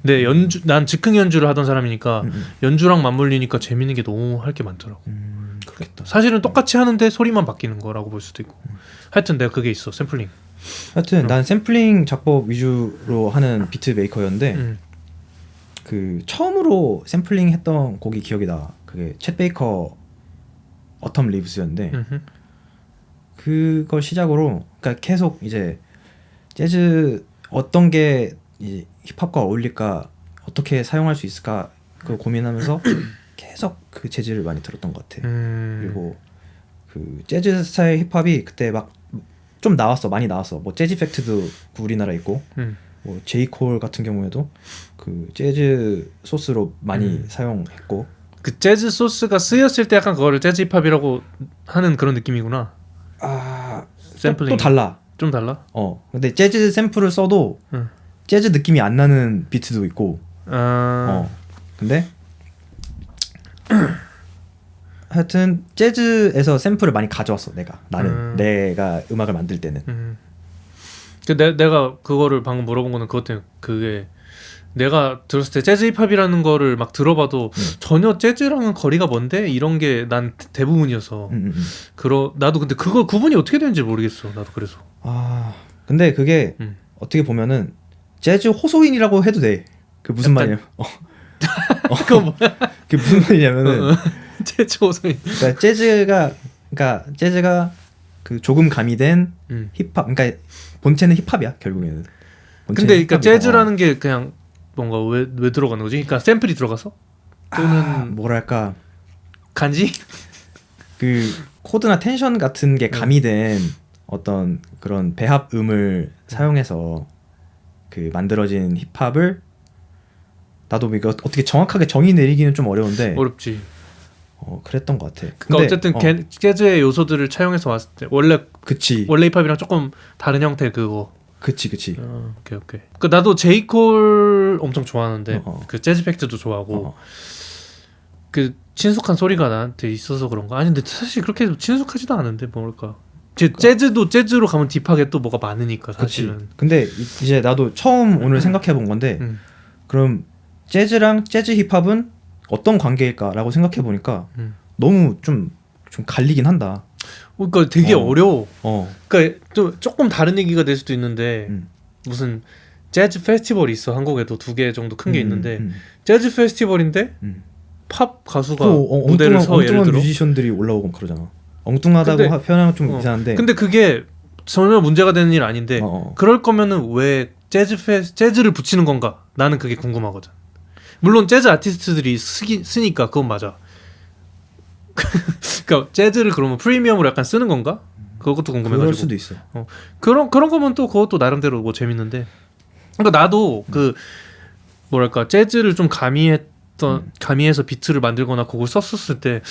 S1: 근데 난 즉흥 연주를 하던 사람이니까 연주랑 맞물리니까 재밌는 게 너무 할 게 많더라고.
S2: 그렇겠다.
S1: 사실은 똑같이 하는데 소리만 바뀌는 거라고 볼 수도 있고. 하여튼 내가 그게 있어 샘플링.
S2: 하여튼 난 샘플링 작법 위주로 하는 비트 메이커였는데 그 처음으로 샘플링 했던 곡이 기억이 나. 그게 챗 베이커 어텀 리브스였는데 그걸 시작으로 그러니까 계속 이제 재즈 어떤 게 이제 힙합과 어울릴까 어떻게 사용할 수 있을까 그걸 고민하면서 계속 그 재즈를 많이 들었던 것 같아. 그리고 그 재즈 스타일 힙합이 그때 막 좀 나왔어. 많이 나왔어. 뭐 재즈 팩트도 우리나라에 있고 뭐 제이콜 같은 경우에도 그 재즈 소스로 많이 사용했고
S1: 그 재즈 소스가 쓰였을 때 약간 그거를 재즈 힙합이라고 하는 그런 느낌이구나. 샘플링
S2: 또 달라.
S1: 좀 달라?
S2: 근데 재즈 샘플을 써도 재즈 느낌이 안 나는 비트도 있고. 근데 하여튼 재즈에서 샘플을 많이 가져왔어. 나는 내가 음악을 만들 때는.
S1: 내가 그거를 방금 물어본 거는 그것 때문에 그게 내가 들었을 때 재즈 힙합이라는 거를 막 들어봐도 전혀 재즈랑은 거리가 먼데 이런 게 난 대부분이어서 나도 근데 그거 구분이 어떻게 되는지 모르겠어. 나도 그래서
S2: 근데 그게 어떻게 보면은 재즈 호소인이라고 해도 돼. 그 무슨 말이야?
S1: 그거 뭐야?
S2: 그게 무슨 말이냐면은
S1: 재즈 호소인.
S2: 그러니까 재즈가 그 조금 가미된 힙합. 그러니까 본체는 힙합이야 결국에는.
S1: 근데 그러니까 재즈라는 게 그냥 뭔가 왜 들어가는 거지? 그러니까 샘플이 들어가서 또는
S2: 뭐랄까
S1: 간지?
S2: 그 코드나 텐션 같은 게 가미된 어떤 그런 배합음을 사용해서 그 만들어진 힙합을 나도 이거 어떻게 정확하게 정의 내리기는 좀 어려운데
S1: 어렵지.
S2: 그랬던 것 같아.
S1: 그러니까 어쨌든 재즈의 요소들을 차용해서 왔을 때 원래 힙합이랑 조금 다른 형태 그거.
S2: 그치.
S1: 오케이. 그 나도 제이콜 엄청 좋아하는데 그 재즈 팩트도 좋아하고 그 친숙한 소리가 나한테 있어서 그런가? 아니 근데 사실 그렇게 친숙하지도 않은데 뭐랄까. 재즈도 재즈로 가면 딥하게 또 뭐가 많으니까 사실은.
S2: 그치. 근데 이제 나도 처음 오늘 생각해 본 건데 그럼 재즈랑 재즈 힙합은 어떤 관계일까라고 생각해 보니까 너무 좀 갈리긴 한다.
S1: 그러니까 되게 어려워.
S2: 그러니까
S1: 또 조금 다른 얘기가 될 수도 있는데 무슨 재즈 페스티벌이 있어. 한국에도 2개 정도 큰 게 있는데 재즈 페스티벌인데 팝 가수가 무대를 서 예를 들어
S2: 뮤지션들이 올라오고 그러잖아. 엉뚱하다고 표현하면 좀 이상한데.
S1: 근데 그게 전혀 문제가 되는 일 아닌데 그럴 거면은 왜 재즈를 붙이는 건가? 나는 그게 궁금하거든. 물론 재즈 아티스트들이 쓰니까 그건 맞아. 그러니까 재즈를 그러면 프리미엄으로 약간 쓰는 건가? 그것도 궁금해가지고.
S2: 그럴 수도 있어.
S1: 그런 거면 또 그것도 나름대로 뭐 재밌는데. 그러니까 나도 그 뭐랄까 재즈를 좀 가미해서 비트를 만들거나 곡을 썼었을 때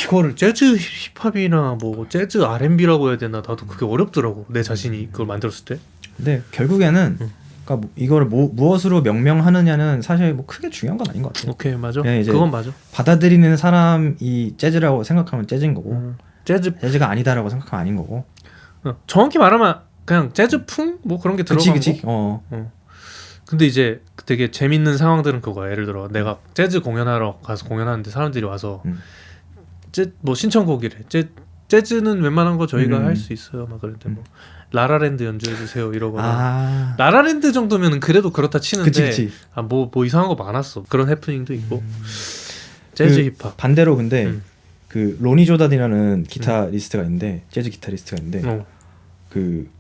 S1: 이거를 재즈 힙합이나 뭐 재즈 R&B라고 해야 되나 나도 그게 어렵더라고. 내 자신이 그걸 만들었을 때.
S2: 근데 결국에는 그러니까 이거를 무엇으로 명명하느냐는 사실 뭐 크게 중요한 건 아닌 것 같아요.
S1: 오케이 맞아. 그건 맞아.
S2: 받아들이는 사람이 재즈라고 생각하면 재즈인 거고 재즈가 아니다라고 생각하면 아닌 거고.
S1: 정확히 말하면 그냥 재즈풍 뭐 그런 게 들어간
S2: 그치.
S1: 거. 근데 이제 되게 재밌는 상황들은 그거야. 예를 들어 내가 재즈 공연하러 가서 공연하는데 사람들이 와서 뭐 신청곡이래. 재즈는 웬만한 거 저희가 할 수 있어요. 막 그랬는데 뭐 라라랜드 연주해 주세요 이러거나. 라라랜드 정도면은 그래도 그렇다 치는데
S2: 그치.
S1: 뭐 이상한 거 많았어. 그런 해프닝도 있고. 재즈 힙합.
S2: 반대로 근데 그 로니 조단이라는 기타리스트가 있는데 재즈 기타리스트가 있는데 그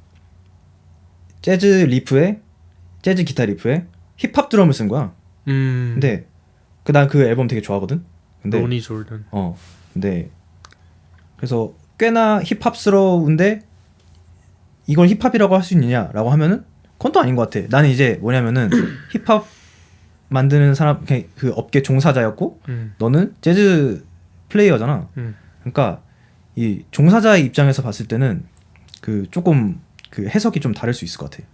S2: 재즈 기타 리프에 힙합 드럼을 쓴 거야. 근데 난 그 앨범 되게 좋아하거든. 근데
S1: 로니 조던.
S2: 근데 그래서 꽤나 힙합스러운데 이걸 힙합이라고 할 수 있느냐라고 하면은 그건 또 아닌 것 같아. 나는 이제 뭐냐면은 힙합 만드는 사람 그 업계 종사자였고 너는 재즈 플레이어잖아. 그러니까 이 종사자의 입장에서 봤을 때는 그 조금 그 해석이 좀 다를 수 있을 것 같아.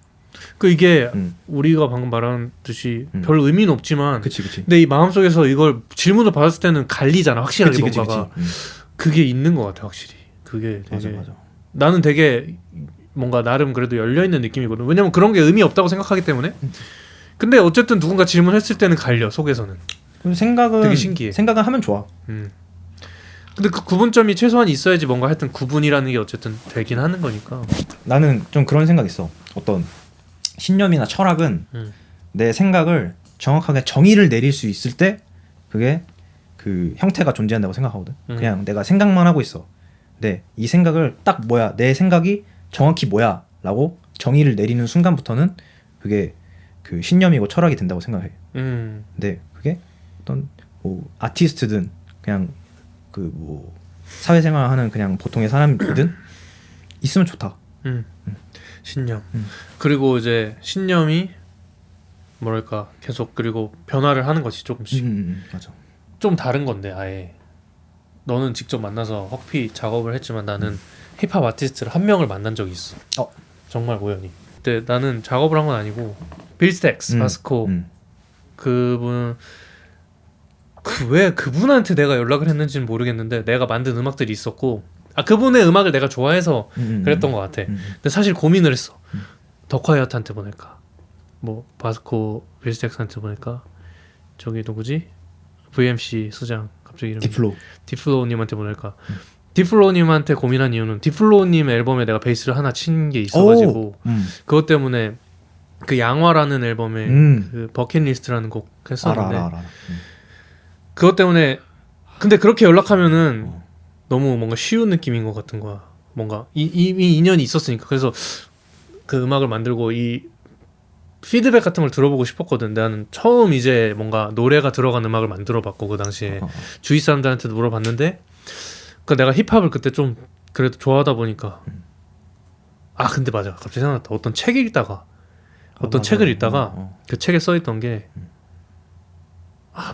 S1: 그 이게 우리가 방금 말한 듯이 별 의미는 없지만
S2: 그치.
S1: 근데 이 마음속에서 이걸 질문을 받았을 때는 갈리잖아. 확실하게 뭔가가. 그게 있는 것 같아 확실히. 그게 되게
S2: 맞아.
S1: 나는 되게 뭔가 나름 그래도 열려있는 느낌이거든. 왜냐면 그런 게 의미 없다고 생각하기 때문에. 근데 어쨌든 누군가 질문했을 때는 갈려 속에서는.
S2: 생각은
S1: 되게 신기해.
S2: 생각은 하면 좋아.
S1: 근데 그 구분점이 최소한 있어야지 뭔가 하여튼 구분이라는 게 어쨌든 되긴 하는 거니까.
S2: 나는 좀 그런 생각 있어. 어떤 신념이나 철학은 내 생각을 정확하게 정의를 내릴 수 있을 때 그게 그 형태가 존재한다고 생각하거든. 그냥 내가 생각만 하고 있어. 근데 이 생각을 딱 뭐야, 내 생각이 정확히 뭐야라고 정의를 내리는 순간부터는 그게 그 신념이고 철학이 된다고 생각해. 근데 그게 어떤 뭐 아티스트든 그냥 그 뭐 사회생활하는 그냥 보통의 사람이든 있으면 좋다.
S1: 신념. 그리고 이제 신념이 뭐랄까 계속 그리고 변화를 하는 거지 조금씩.
S2: 맞아.
S1: 좀 다른 건데 아예. 너는 직접 만나서 헉피 작업을 했지만 나는 힙합 아티스트를 한 명을 만난 적이 있어. 정말 우연히. 근데 나는 작업을 한 건 아니고 빌스텍스 바스코 그분 왜 그분한테 내가 연락을 했는지는 모르겠는데 내가 만든 음악들이 있었고 그분의 음악을 내가 좋아해서 그랬던 것 같아. 근데 사실 고민을 했어. 더콰이엇한테 보낼까, 뭐 바스코 빌스텍스한테 보낼까, 저기 누구지, VMC 수장 갑자기 이름이 디플로우님한테 보낼까. 디플로우님한테 고민한 이유는 디플로우님 앨범에 내가 베이스를 하나 친 게 있어가지고 그것 때문에 그 양화라는 앨범에 그 버킷리스트라는 곡 했었는데
S2: 알아.
S1: 그것 때문에. 근데 그렇게 연락하면은 너무 뭔가 쉬운 느낌인 것 같은 거야. 뭔가 이미 인연이 있었으니까. 그래서 그 음악을 만들고 이 피드백 같은 걸 들어보고 싶었거든. 나는 처음 이제 뭔가 노래가 들어간 음악을 만들어봤고 그 당시에 주위 사람들한테도 물어봤는데 그 내가 힙합을 그때 좀 그래도 좋아하다 보니까 근데 맞아, 갑자기 생각났다. 어떤 책 읽다가 책을 읽다가 그 책에 써있던 게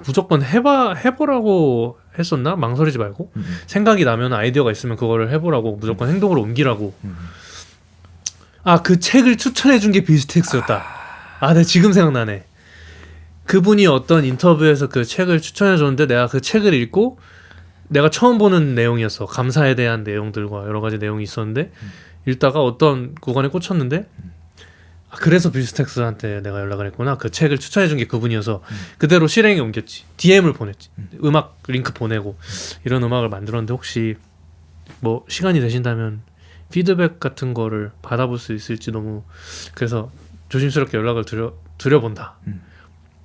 S1: 무조건 해보라고 했었나? 망설이지 말고 생각이 나면 아이디어가 있으면 그거를 해보라고, 무조건 행동으로 옮기라고. 그 책을 추천해준 게 빌스텍스였다. 내가 지금 생각나네. 그분이 어떤 인터뷰에서 그 책을 추천해줬는데 내가 그 책을 읽고 내가 처음 보는 내용이었어. 감사에 대한 내용들과 여러 가지 내용이 있었는데 읽다가 어떤 구간에 꽂혔는데 그래서 빌스텍스한테 내가 연락을 했구나. 그 책을 추천해준 게 그분이어서 그대로 실행에 옮겼지. DM을 보냈지. 음악 링크 보내고 이런 음악을 만들었는데 혹시 뭐 시간이 되신다면 피드백 같은 거를 받아볼 수 있을지 너무, 그래서 조심스럽게 연락을 드려본다.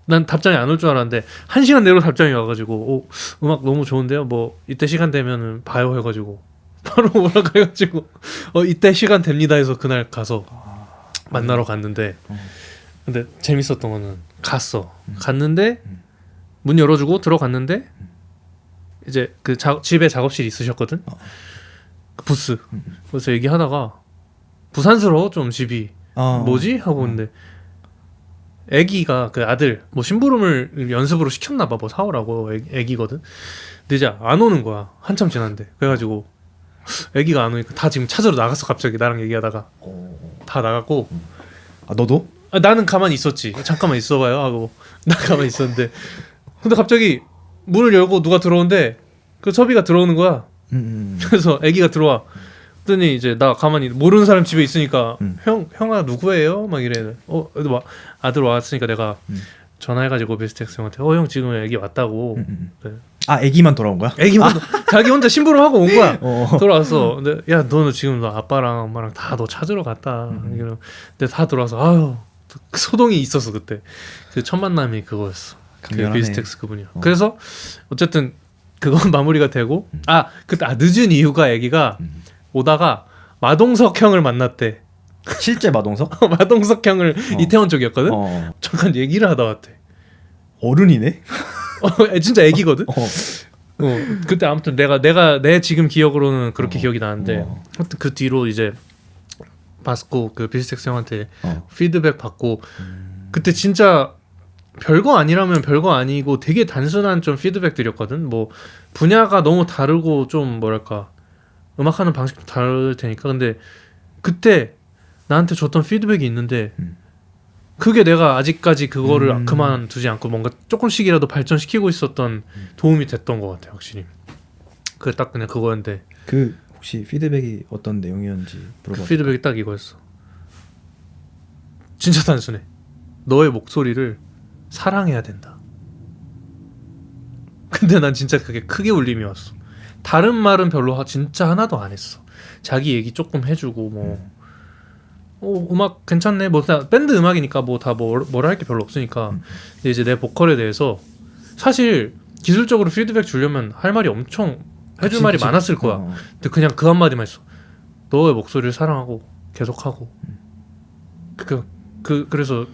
S1: 난 답장이 안 올 줄 알았는데 1시간 내로 답장이 와가지고 음악 너무 좋은데요, 뭐 이때 시간 되면 봐요 해가지고 바로 오라고 해가지고 이때 시간 됩니다 해서 그날 가서 만나러 갔는데 근데 재밌었던 거는 갔는데 문 열어주고 들어갔는데 이제 그 집에 작업실이 있으셨거든. 그 부스 그래서 얘기하다가 부산스러워 좀 집이 뭐지 하고 있는데 애기가 그 아들 뭐 심부름을 연습으로 시켰나 봐, 뭐 사오라고. 애기거든. 근데 이제 안 오는 거야, 한참 지났는데. 그래가지고 애기가 안 오니까 다 지금 찾으러 나갔어. 갑자기 나랑 얘기하다가 다 나갔고.
S2: 너도?
S1: 나는 가만히 있었지. 잠깐만 있어봐요 하고 나 가만히 있었는데 근데 갑자기 문을 열고 누가 들어오는데 그 섭이가 들어오는 거야. 그래서 애기가 들어와. 그랬더니 이제 나 가만히 모르는 사람 집에 있으니까 형아 누구예요? 막 이래. 막 아들 왔으니까 내가 전화해가지고 빌스텍스 형한테 형 지금 애기 왔다고. 네.
S2: 애기만 돌아온 거야?
S1: 애기만 자기 혼자 심부름하고 온 거야. 돌아왔어. 근데 야 너는 지금 너 아빠랑 엄마랑 다 너 찾으러 갔다. 근데 다 돌아와서 소동이 있었어 그때. 그 첫 만남이 그거였어. 그 빌스텍스 그분이요. 그래서 어쨌든 그건 마무리가 되고 그때 늦은 이유가 애기가 오다가 마동석 형을 만났대.
S2: 실제 마동석?
S1: 마동석 형을 이태원 쪽이었거든. 잠깐 얘기를 하다 왔대.
S2: 어른이네.
S1: 진짜 애기거든. 그때 아무튼 내 지금 기억으로는 그렇게 기억이 나는데 하여튼 그 뒤로 이제 바스코 그 빌스텍스 형한테 피드백 받고 그때 진짜 별거 아니라면 별거 아니고 되게 단순한 좀 피드백들이었거든. 뭐 분야가 너무 다르고 좀 뭐랄까 음악하는 방식도 다를 테니까. 근데 그때 나한테 줬던 피드백이 있는데 그게 내가 아직까지 그거를 그만두지 않고 뭔가 조금씩이라도 발전시키고 있었던 도움이 됐던 것 같아 확실히. 그게 딱 그냥 그거였는데.
S2: 그 혹시 피드백이 어떤 내용이었는지 물어봐.
S1: 그 피드백이 딱 이거였어. 진짜 단순해. 너의 목소리를 사랑해야 된다. 근데 난 진짜 그게 크게 울림이 왔어. 다른 말은 별로 진짜 하나도 안 했어. 자기 얘기 조금 해주고 뭐 음악 괜찮네. 뭐 밴드 음악이니까 뭐 다 뭐라 할 게 별로 없으니까. 근데 이제 내 보컬에 대해서 사실 기술적으로 피드백 주려면 할 말이 엄청 해줄 말이 많았을 거야. 근데 그냥 그 한마디만 했어. 너의 목소리를 사랑하고 계속하고. 그래서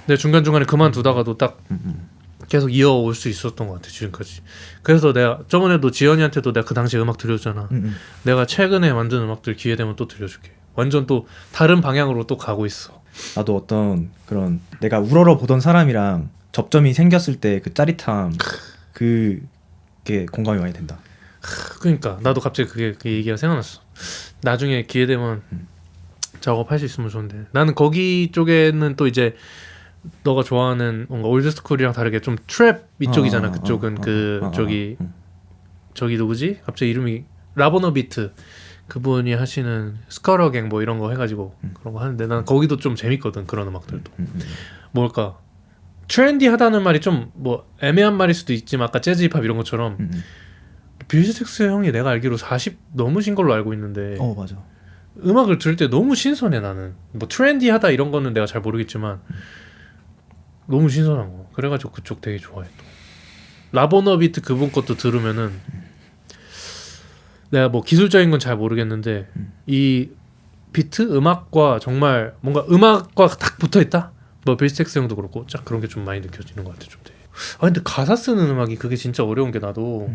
S1: 내가 중간중간에 그만두다가도 딱 계속 이어올 수 있었던 것 같아 지금까지. 그래서 내가 저번에도 지연이한테도 내가 그 당시에 음악 들려줬잖아. 내가 최근에 만든 음악들 기회 되면 또 들려줄게. 완전 또 다른 방향으로 또 가고 있어.
S2: 나도 어떤 그런 내가 우러러 보던 사람이랑 접점이 생겼을 때 그 짜릿함, 그게 공감이 많이 된다.
S1: 그러니까 나도 갑자기 그 얘기가 생각났어. 나중에 기회 되면 작업할 수 있으면 좋은데, 나는 거기 쪽에는 또 이제 너가 좋아하는 뭔가 올드스쿨이랑 다르게 좀 트랩 이쪽이잖아. 그쪽은 저기 누구지? 갑자기 이름이 라보너 비트, 그분이 하시는 스커러갱 뭐 이런 거 해가지고 그런 거 하는데 난 거기도 좀 재밌거든. 그런 음악들도 뭘까 트렌디하다는 말이 좀 뭐 애매한 말일 수도 있지만 아까 재즈 힙합 이런 것처럼 빌스텍스 형이 내가 알기로 40 넘으신 걸로 알고 있는데
S2: 맞아.
S1: 음악을 들을 때 너무 신선해. 나는 뭐 트렌디하다 이런 거는 내가 잘 모르겠지만 너무 신선한 거. 그래가지고 그쪽 되게 좋아해. 또 라보너 비트 그분 것도 들으면은 내가 뭐 기술적인 건 잘 모르겠는데 이 비트 음악과 정말 뭔가 음악과 딱 붙어있다. 뭐 빌스텍스 형도 그렇고 딱 그런 게 좀 많이 느껴지는 것 같아. 좀 되게. 근데 가사 쓰는 음악이 그게 진짜 어려운 게 나도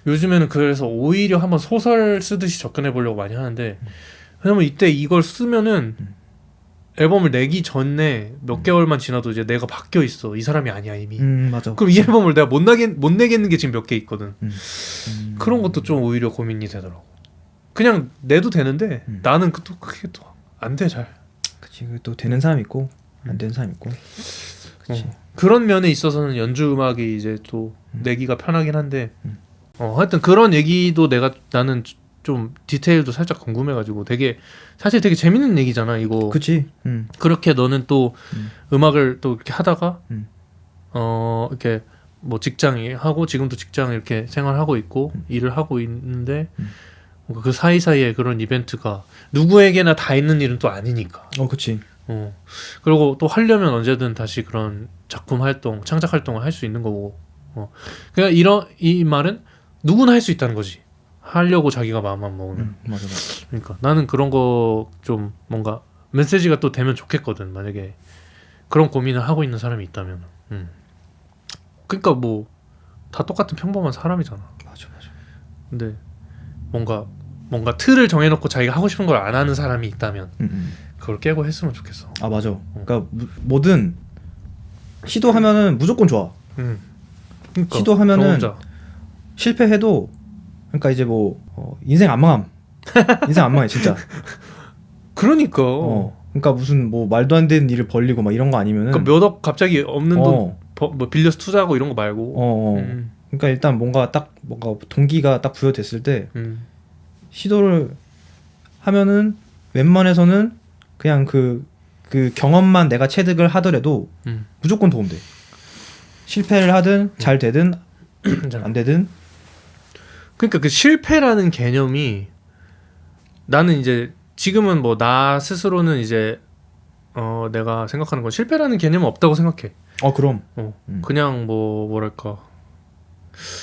S1: 요즘에는 그래서 오히려 한번 소설 쓰듯이 접근해 보려고 많이 하는데, 왜냐면 이때 이걸 쓰면은 앨범을 내기 전에 몇 개월만 지나도 이제 내가 바뀌어 있어. 이 사람이 아니야 이미.
S2: 맞아.
S1: 그럼 이 앨범을 내가 못 내겠는 게 지금 몇 개 있거든. 그런 것도 좀 오히려 고민이 되더라고. 그냥 내도 되는데 나는 또 그게 또 안 돼 잘.
S2: 그치, 또 되는 사람 있고 안 되는 사람 있고. 그치.
S1: 그런 면에 있어서는 연주 음악이 이제 또 내기가 편하긴 한데 하여튼 그런 얘기도 나는 좀 디테일도 살짝 궁금해가지고 사실 되게 재밌는 얘기잖아 이거.
S2: 그치.
S1: 그렇게 너는 또 음악을 또 이렇게 하다가 이렇게 뭐 직장 하고 지금도 직장 이렇게 생활하고 있고 일을 하고 있는데 뭔가 그 사이사이에 그런 이벤트가 누구에게나 다 있는 일은 또 아니니까.
S2: 그치.
S1: 그리고 또 하려면 언제든 다시 그런 작품 활동, 창작 활동을 할 수 있는 거고. 그러니까 이 말은 누구나 할 수 있다는 거지. 하려고 자기가 마음만 먹으면.
S2: 맞아.
S1: 그러니까 나는 그런 거 좀 뭔가 메시지가 또 되면 좋겠거든. 만약에 그런 고민을 하고 있는 사람이 있다면. 그러니까 뭐 다 똑같은 평범한 사람이잖아.
S2: 맞아.
S1: 근데 뭔가 틀을 정해놓고 자기가 하고 싶은 걸 안 하는 사람이 있다면 그걸 깨고 했으면 좋겠어.
S2: 맞아. 그러니까 뭐든 시도하면은 무조건 좋아.
S1: 그러니까,
S2: 시도하면은 실패해도, 그러니까 이제 뭐 인생 안 망함. 인생 안 망해 진짜.
S1: 그러니까.
S2: 그러니까 무슨 뭐 말도 안 되는 일을 벌리고 막 이런 거 아니면은.
S1: 그러니까 몇 억 갑자기 없는 돈 뭐 빌려서 투자하고 이런 거 말고.
S2: 그러니까 일단 뭔가 동기가 딱 부여됐을 때 시도를 하면은 웬만해서는 그냥 그 경험만 내가 체득을 하더라도 무조건 도움돼. 실패를 하든 잘 되든 안 되든.
S1: 그러니까 그 실패라는 개념이 나는 이제 지금은 뭐 나 스스로는 이제 내가 생각하는 건 실패라는 개념은 없다고 생각해.
S2: 그럼.
S1: 그냥 뭐 뭐랄까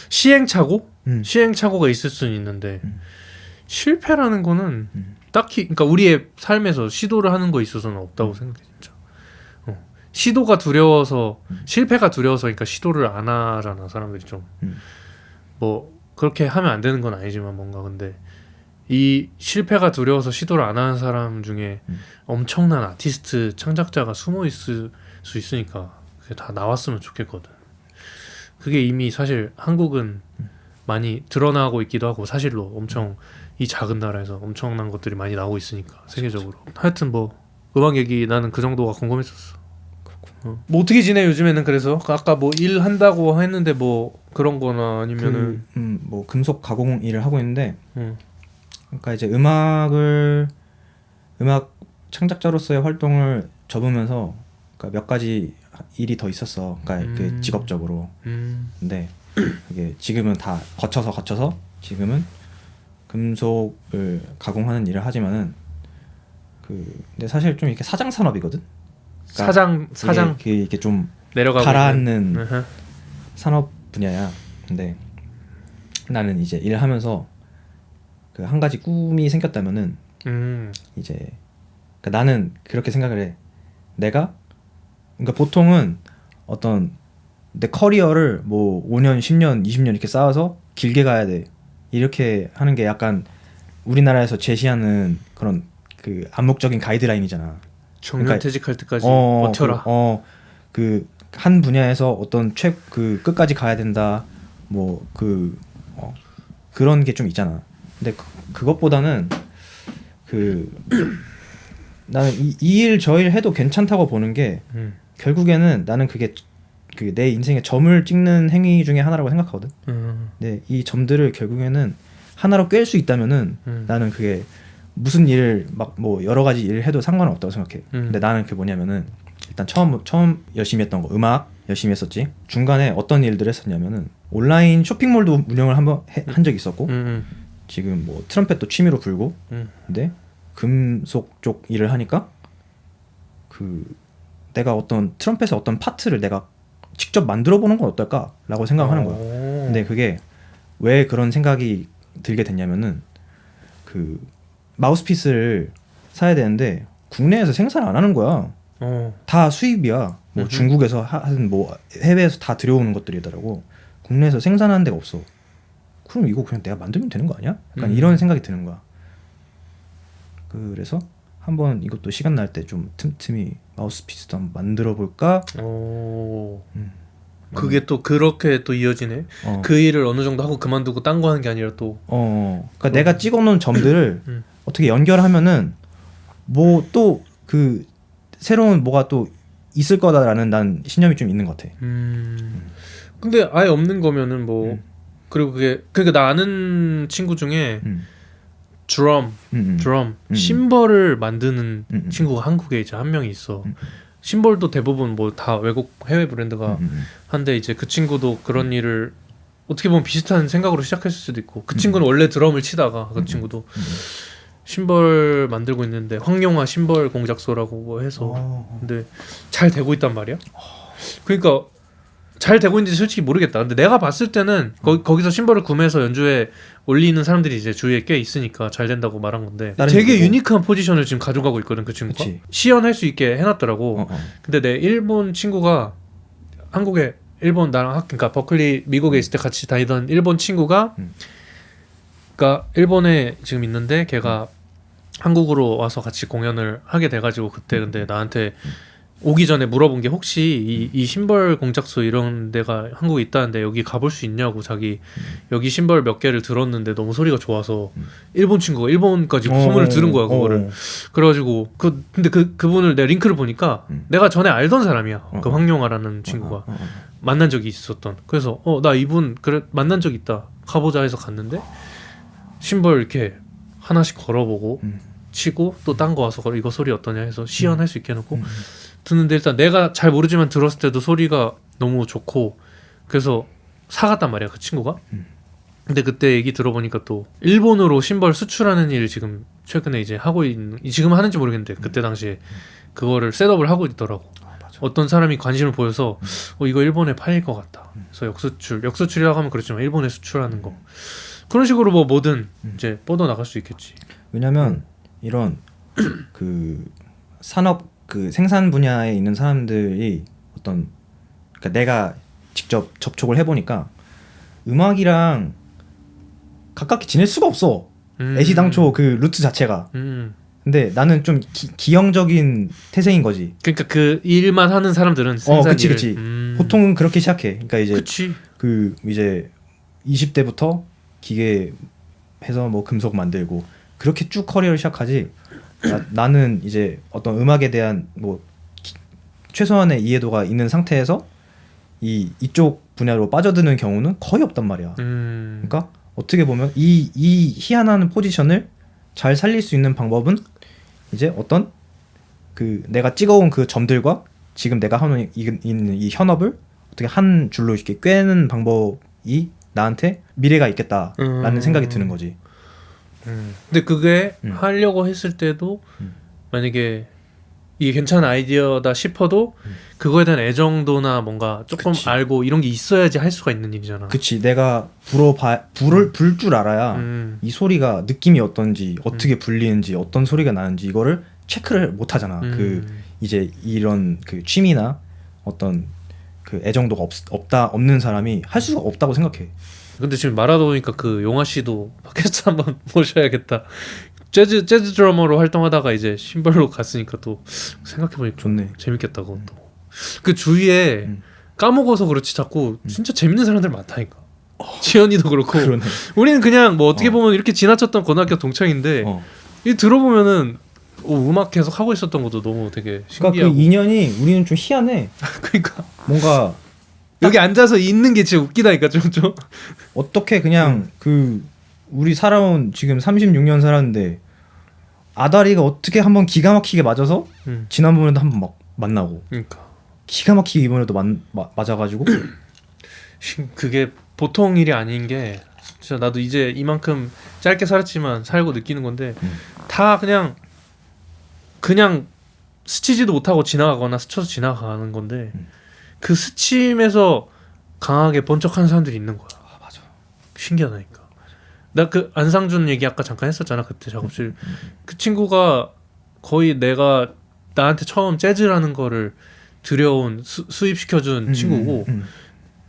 S1: 시행착오가 있을 수는 있는데 실패라는 거는 딱히, 그러니까 우리의 삶에서 시도를 하는 거에 있어서는 없다고 생각해 진짜. 시도가 두려워서 실패가 두려워서 그러니까 시도를 안 하잖아 사람들이 좀. 뭐 그렇게 하면 안 되는 건 아니지만 뭔가 근데 이 실패가 두려워서 시도를 안 하는 사람 중에 엄청난 아티스트 창작자가 숨어 있을 수 있으니까 그게 다 나왔으면 좋겠거든. 그게 이미 사실 한국은 많이 드러나고 있기도 하고 사실로 엄청 이 작은 나라에서 엄청난 것들이 많이 나오고 있으니까 세계적으로. 하여튼 뭐 음악 얘기 나는 그 정도가 궁금했었어. 뭐 어떻게 지내 요즘에는? 그래서 아까 뭐 일 한다고 했는데 뭐 그런 거나 아니면은
S2: 뭐 금속 가공 일을 하고 있는데 그러니까 이제 음악 창작자로서의 활동을 접으면서 그러니까 몇 가지 일이 더 있었어. 그러니까 그 직업적으로. 근데 이게 지금은 다 거쳐서 지금은 금속을 가공하는 일을 하지만은 근데 사실 좀 이렇게 사장 산업이거든.
S1: 사장
S2: 이게 좀
S1: 내려가고
S2: 가라앉는
S1: 있는.
S2: 산업 분야야. 근데 나는 이제 일하면서 그 한 가지 꿈이 생겼다면은 이제 그러니까 나는 그렇게 생각을 해. 내가 그러니까 보통은 어떤 내 커리어를 뭐 5년, 10년, 20년 이렇게 쌓아서 길게 가야 돼. 이렇게 하는 게 약간 우리나라에서 제시하는 그런 그 암묵적인 가이드라인이잖아. 그러니까,
S1: 정년퇴직할 때까지 버텨라.
S2: 그 한 분야에서 어떤 그 끝까지 가야 된다. 뭐 그런 게 좀 있잖아. 근데 그것보다는 나는 이 일 저 일 해도 괜찮다고 보는 게 결국에는 나는 그게 내 인생의 점을 찍는 행위 중에 하나라고 생각하거든. 근데 이 점들을 결국에는 하나로 꿰을 수 있다면은 나는 그게 무슨 일을 막 뭐 여러 가지 일을 해도 상관은 없다고 생각해. 근데 나는 그게 뭐냐면은 일단 처음 열심히 했던 거 음악 열심히 했었지. 중간에 어떤 일들을 했었냐면은 온라인 쇼핑몰도 운영을 한번 한 적이 있었고 지금 뭐 트럼펫도 취미로 불고 근데 금속 쪽 일을 하니까 내가 어떤 트럼펫의 어떤 파트를 내가 직접 만들어 보는 건 어떨까라고 생각하는 거야. 근데 그게 왜 그런 생각이 들게 됐냐면은 마우스피스를 사야 되는데 국내에서 생산 안 하는 거야. 다 수입이야. 뭐 중국에서 하든 뭐 해외에서 다 들여오는 것들이더라고. 국내에서 생산하는 데가 없어. 그럼 이거 그냥 내가 만들면 되는 거 아니야? 약간 이런 생각이 드는 거야. 그래서 한번 이것도 시간 날 때 좀 틈틈이 마우스피스도 한번 만들어 볼까?
S1: 그게 또 그렇게 또 이어지네. 그 일을 어느 정도 하고 그만두고 딴 거 하는 게 아니라 또.
S2: 그러니까 내가 찍어놓은 점들을 어떻게 연결하면은 뭐 또 새로운 뭐가 또 있을 거다라는 난 신념이 좀 있는 것 같아.
S1: 근데 아예 없는 거면은 뭐 그리고 그러니까 나 아는 친구 중에 드럼 심벌을 만드는 친구가 한국에 이제 한 명이 있어. 심벌도 대부분 뭐 다 외국 해외 브랜드가 한데 이제 그 친구도 그런 일을 어떻게 보면 비슷한 생각으로 시작했을 수도 있고 그 친구는 원래 드럼을 치다가 그 친구도 심벌 만들고 있는데 황용화 심벌 공작소라고 뭐 해서 근데 잘 되고 있단 말이야. 그러니까 잘 되고 있는지 솔직히 모르겠다. 근데 내가 봤을 때는 거기서 심벌을 구매해서 연주에 올리는 사람들이 이제 주위에 꽤 있으니까 잘 된다고 말한 건데 되게 유니크한 포지션을 지금 가져가고 있거든 그 친구가. 그치. 시연할 수 있게 해놨더라고. 근데 내 일본 친구가 한국에 일본 나랑 그러니까 버클리 미국에 있을 때 같이 다니던 일본 친구가 그러니까 일본에 지금 있는데 걔가 한국으로 와서 같이 공연을 하게 돼가지고 그때 근데 나한테 오기 전에 물어본 게 혹시 이 심벌 공작소 이런 데가 한국에 있다는데 여기 가볼 수 있냐고 자기 여기 심벌 몇 개를 들었는데 너무 소리가 좋아서 일본 친구가 일본까지 소문을 들은 거야 그거를. 그래가지고 근데 그분을 내가 링크를 보니까 내가 전에 알던 사람이야. 그 황용화라는 친구가 만난 적이 있었던. 그래서 나 이분 그래 만난 적 있다 가보자 해서 갔는데 심벌 이렇게 하나씩 걸어보고 치고 또 딴 거 와서 이거 소리 어떠냐 해서 시연할 수 있게 해놓고 듣는데 일단 내가 잘 모르지만 들었을 때도 소리가 너무 좋고 그래서 사갔단 말이야 그 친구가. 근데 그때 얘기 들어보니까 또 일본으로 심벌 수출하는 일을 지금 최근에 이제 하고 있는 지금 하는지 모르겠는데 그때 당시에 그거를 셋업을 하고 있더라고. 어떤 사람이 관심을 보여서 이거 일본에 팔릴 것 같다. 그래서 역수출이라고 하면 그렇지만 일본에 수출하는 거 그런 식으로 뭐 뭐든 이제 뻗어 나갈 수 있겠지.
S2: 왜냐면 이런 산업 생산 분야에 있는 사람들이 그러니까 내가 직접 접촉을 해보니까 음악이랑 가깝게 지낼 수가 없어. 애시당초 그 루트 자체가. 근데 나는 좀 기형적인 태생인 거지.
S1: 그러니까 그 일만 하는 사람들은 생산 일을.
S2: 그치. 보통은 그렇게 시작해. 그러니까 이제
S1: 그치.
S2: 이제 20대부터 기계 해서 뭐 금속 만들고 그렇게 쭉 커리어를 시작하지. 나는 이제 어떤 음악에 대한 뭐 최소한의 이해도가 있는 상태에서 이쪽 분야로 빠져드는 경우는 거의 없단 말이야. 그러니까 어떻게 보면 이 희한한 포지션을 잘 살릴 수 있는 방법은 이제 어떤 내가 찍어온 그 점들과 지금 내가 하는 있는 이 현업을 어떻게 한 줄로 이렇게 꿰는 방법이 나한테 미래가 있겠다라는 생각이 드는 거지.
S1: 근데 그게 하려고 했을 때도 만약에 이게 괜찮은 아이디어다 싶어도 그거에 대한 애정도나 뭔가 조금
S2: 그치.
S1: 알고 이런 게 있어야지 할 수가 있는 일이잖아.
S2: 그치. 내가 불을 불 줄 알아야 이 소리가 느낌이 어떤지 어떻게 불리는지 어떤 소리가 나는지 이거를 체크를 못 하잖아. 그 이제 이런 그 취미나 어떤 그 애정도가 없는 사람이 할 수가 없다고 생각해.
S1: 근데 지금 말하다 보니까 그 용화 씨도 팟캐스트 한번 모셔야겠다. 재즈 드러머로 활동하다가 이제 신발로 갔으니까 또 생각해보니까
S2: 좋네.
S1: 재밌겠다 그것도. 그 주위에 까먹어서 그렇지 자꾸 진짜 재밌는 사람들 많다니까. 지연이도 그렇고.
S2: 그러네.
S1: 우리는 그냥 뭐 어떻게 보면 이렇게 지나쳤던 고등학교 동창인데 이 들어보면은 음악 계속 하고 있었던 것도 너무 되게 신기하고.
S2: 그러니까 그 인연이 우리는 좀 희한해.
S1: 그러니까
S2: 뭔가
S1: 여기 앉아서 있는 게 진짜 웃기다니까 좀.
S2: 어떻게 그냥 그 우리 살아온 지금 36년 살았는데 아다리가 어떻게 한번 기가 막히게 맞아서 지난번에도 한번 막 만나고
S1: 그러니까
S2: 기가 막히게 이번에도 맞아가지고
S1: 그게 보통 일이 아닌 게 진짜 나도 이제 이만큼 짧게 살았지만 살고 느끼는 건데 다 그냥 스치지도 못하고 지나가거나 스쳐서 지나가는 건데 그 스침에서 강하게 번쩍하는 사람들이 있는 거야.
S2: 아 맞아.
S1: 신기하다니까. 나 그 안상준 얘기 아까 잠깐 했었잖아. 그때 작업실 그 친구가 거의 내가 나한테 처음 재즈라는 거를 들여온 수입시켜준 친구고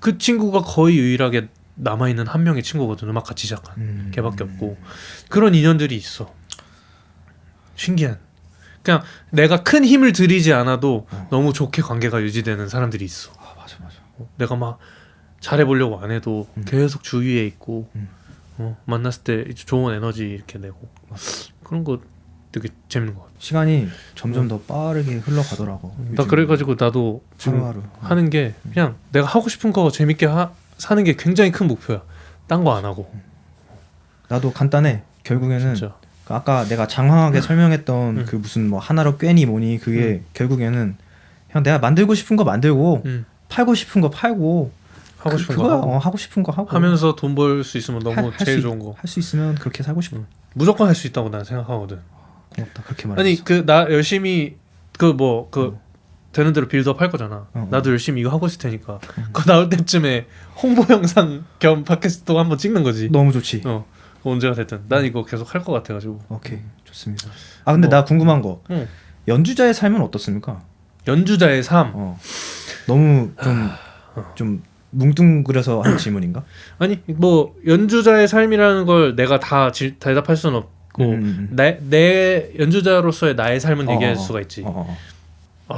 S1: 그 친구가 거의 유일하게 남아있는 한 명의 친구거든. 음악 같이 시작한 걔밖에 없고 그런 인연들이 있어. 신기한. 그냥 내가 큰 힘을 들이지 않아도 너무 좋게 관계가 유지되는 사람들이 있어.
S2: 아 맞아.
S1: 내가 막 잘해보려고 안 해도 계속 주위에 있고 만났을 때 좋은 에너지 이렇게 내고 그런 거 되게 재밌는 것 같아.
S2: 시간이 점점 더 빠르게 흘러가더라고.
S1: 나 그래가지고 나도 지금
S2: 하루하루
S1: 하는 게 그냥 내가 하고 싶은 거 재밌게 사는 게 굉장히 큰 목표야. 딴 거 안 하고.
S2: 나도 간단해. 결국에는
S1: 진짜.
S2: 아까 내가 장황하게 설명했던 그 무슨 뭐 하나로 꿰니 뭐니 그게 결국에는 그냥 내가 만들고 싶은 거 만들고 팔고 싶은 거 팔고
S1: 하고 싶은
S2: 그거야.
S1: 거 하고.
S2: 하고 싶은 거 하고
S1: 하면서 돈 벌 수 있으면 너무 제일 좋은 거.
S2: 할 수 있으면 그렇게 살고 싶어.
S1: 무조건 할 수 있다고 난 생각하거든.
S2: 고맙다. 그렇게 말해.
S1: 아니 그 나 열심히 되는 대로 빌드업 할 거잖아. 나도 열심히 이거 하고 있을 테니까 그거 나올 때쯤에 홍보 영상 겸 팟캐스트 한번 찍는 거지.
S2: 너무 좋지.
S1: 언제가 됐든 난 이거 계속 할 것 같아가지고.
S2: 오케이 좋습니다. 아 근데 나 궁금한 거 연주자의 삶은 어떻습니까?
S1: 연주자의 삶.
S2: 너무 좀 뭉뚱그려서 한 질문인가?
S1: 아니 뭐 연주자의 삶이라는 걸 내가 다 대답할 수는 없고 내 연주자로서의 나의 삶은 얘기할 수가 있지.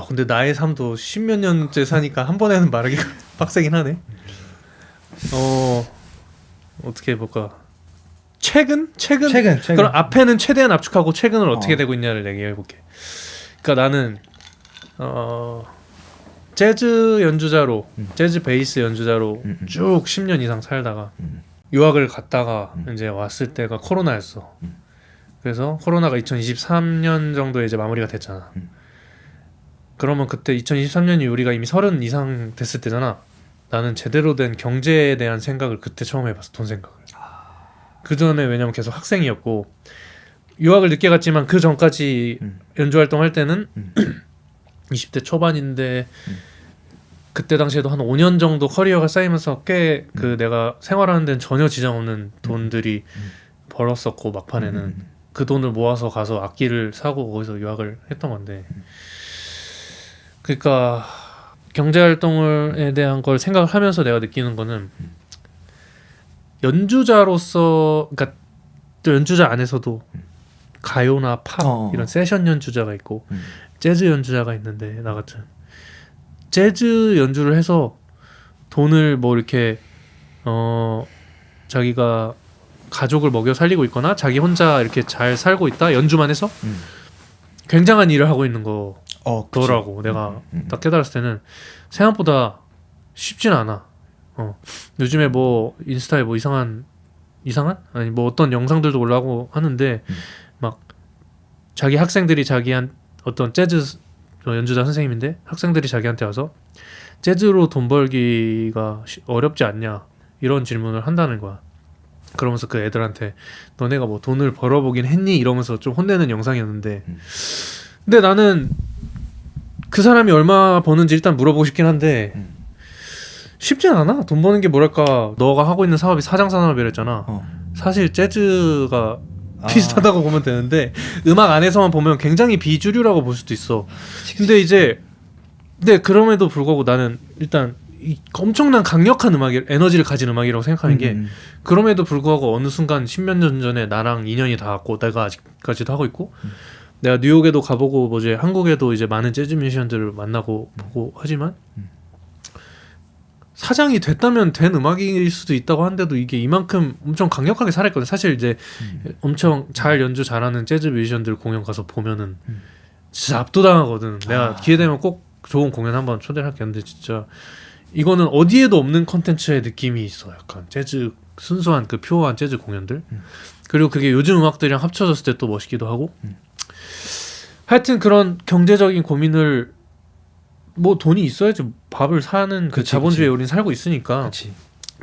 S1: 근데 나의 삶도 10몇 년째 사니까 한 번에는 말하기가 빡세긴 하네. 어떻게 해볼까? 최근? 그럼 앞에는 최대한 압축하고 최근을 어떻게 되고 있냐를 얘기해볼게. 그러니까 나는 재즈 연주자로 재즈 베이스 연주자로 쭉 10년 이상 살다가 유학을 갔다가 이제 왔을 때가 코로나였어. 그래서 코로나가 2023년 정도에 이제 마무리가 됐잖아. 그러면 그때 2023년이 우리가 이미 30 이상 됐을 때잖아. 나는 제대로 된 경제에 대한 생각을 그때 처음 해봤어. 돈 생각을. 그 전에 왜냐면 계속 학생이었고 유학을 늦게 갔지만 그 전까지 연주 활동할 때는 20대 초반인데 그때 당시에도 한 5년 정도 커리어가 쌓이면서 꽤 그 내가 생활하는 데는 전혀 지장 없는 돈들이 벌었었고 막판에는 그 돈을 모아서 가서 악기를 사고 거기서 유학을 했던 건데 그러니까 경제활동에 대한 걸 생각을 하면서 내가 느끼는 거는 연주자로서 그러니까 또 연주자 안에서도 가요나 팝 이런 세션 연주자가 있고 재즈 연주자가 있는데 나 같은 재즈 연주를 해서 돈을 뭐 이렇게 자기가 가족을 먹여 살리고 있거나 자기 혼자 이렇게 잘 살고 있다 연주만 해서 굉장한 일을 하고 있는 거더라고. 내가 딱 깨달았을 때는 생각보다 쉽진 않아. 요즘에 뭐 인스타에 뭐 이상한 아니 뭐 어떤 영상들도 올라오고 하는데 막 자기 학생들이 어떤 재즈 연주자 선생님인데 학생들이 자기한테 와서 재즈로 돈 벌기가 어렵지 않냐 이런 질문을 한다는 거야. 그러면서 그 애들한테 너네가 뭐 돈을 벌어보긴 했니? 이러면서 좀 혼내는 영상이었는데 근데 나는 그 사람이 얼마 버는지 일단 물어보고 싶긴 한데 쉽진 않아. 돈 버는 게 뭐랄까, 너가 하고 있는 사업이 사장산업이랬잖아. 사실 재즈가 비슷하다고 보면 되는데 음악 안에서만 보면 굉장히 비주류라고 볼 수도 있어. 근데 그럼에도 불구하고 나는 일단 엄청난 강력한 음악이, 에너지를 가진 음악이라고 생각하는 게 그럼에도 불구하고 어느 순간 10몇 년 전에 나랑 인연이 닿았고 내가 아직까지도 하고 있고 내가 뉴욕에도 가보고 뭐지 한국에도 이제 많은 재즈 뮤지션들을 만나고 보고 하지만 사장이 됐다면 된 음악일 수도 있다고 하는데도 이게 이만큼 엄청 강력하게 살아있거든. 사실 이제 엄청 잘 연주 잘하는 재즈 뮤지션들 공연 가서 보면은 진짜 압도당하거든. 내가 기회 되면 꼭 좋은 공연 한번 초대를 할게. 근데 진짜 이거는 어디에도 없는 컨텐츠의 느낌이 있어. 약간 재즈 순수한 그 퓨어한 재즈 공연들. 그리고 그게 요즘 음악들이랑 합쳐졌을 때 또 멋있기도 하고. 하여튼 그런 경제적인 고민을 뭐 돈이 있어야지 밥을 사는 그 자본주의에 우린 살고 있으니까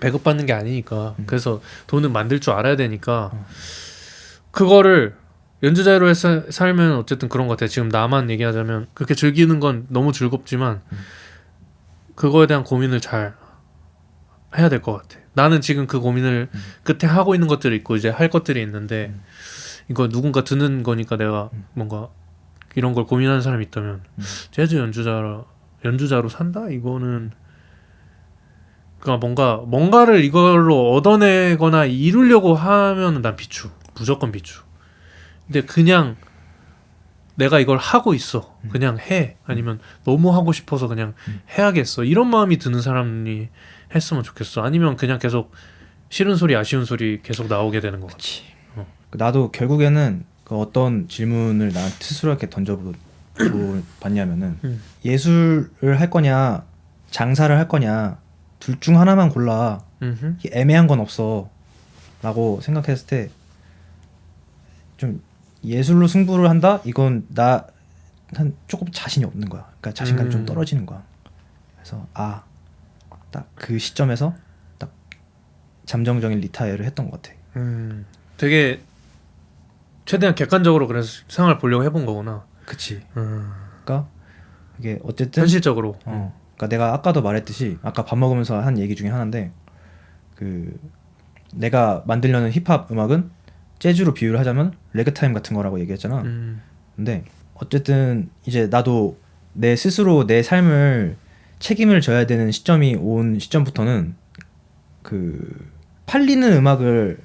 S1: 배급받는 게 아니니까 그래서 돈은 만들 줄 알아야 되니까 그거를 연주자로 살면 어쨌든 그런 것 같아. 지금 나만 얘기하자면 그렇게 즐기는 건 너무 즐겁지만 그거에 대한 고민을 잘 해야 될 것 같아. 나는 지금 그 고민을 끝에 하고 있는 것들이 있고 이제 할 것들이 있는데 이거 누군가 듣는 거니까 내가 뭔가 이런 걸 고민하는 사람이 있다면 재즈 연주자로 산다? 이거는 그러니까 뭔가를 이걸로 얻어내거나 이루려고 하면 난 비추. 무조건 비추. 근데 그냥 내가 이걸 하고 있어. 그냥 해. 아니면 너무 하고 싶어서 그냥 해야겠어. 이런 마음이 드는 사람이 했으면 좋겠어. 아니면 그냥 계속 싫은 소리 아쉬운 소리 계속 나오게 되는 것 같아.
S2: 나도 결국에는 그 어떤 질문을 나한테 스스로 이렇게 던져봤냐면은 예술을 할 거냐 장사를 할 거냐 둘 중 하나만 골라. 애매한 건 없어 라고 생각했을 때 좀 예술로 승부를 한다? 이건 나 한 조금 자신이 없는 거야. 그러니까 자신감이 좀 떨어지는 거야. 그래서 딱 그 시점에서 딱 잠정적인 리타이어를 했던 것 같아.
S1: 되게 최대한 객관적으로 그래서 상황을 보려고 해본 거구나.
S2: 그치. 그러니까 이게 어쨌든
S1: 현실적으로.
S2: 그러니까 내가 아까도 말했듯이 아까 밥 먹으면서 한 얘기 중에 하나인데 그 내가 만들려는 힙합 음악은 재즈로 비유를 하자면 레그타임 같은 거라고 얘기했잖아. 근데 어쨌든 이제 나도 내 스스로 내 삶을 책임을 져야 되는 시점이 온 시점부터는 그 팔리는 음악을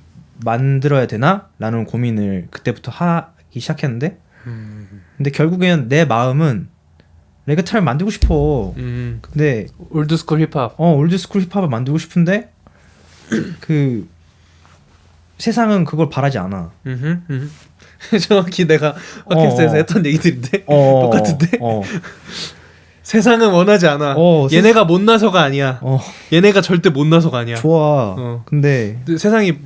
S2: 만들어야 되나? 라는 고민을 그때부터 하기 시작했는데 근데 결국엔 내 마음은 레게타임을 만들고 싶어. 근데
S1: 올드스쿨 힙합.
S2: 올드스쿨 힙합을 만들고 싶은데 그 세상은 그걸 바라지 않아.
S1: 정확히 내가 팟캐스트에서 했던 얘기들인데 똑같은데 세상은 원하지 않아. 얘네가 못나서가 아니야. 얘네가 절대 못나서가 아니야.
S2: 좋아. 근데
S1: 세상이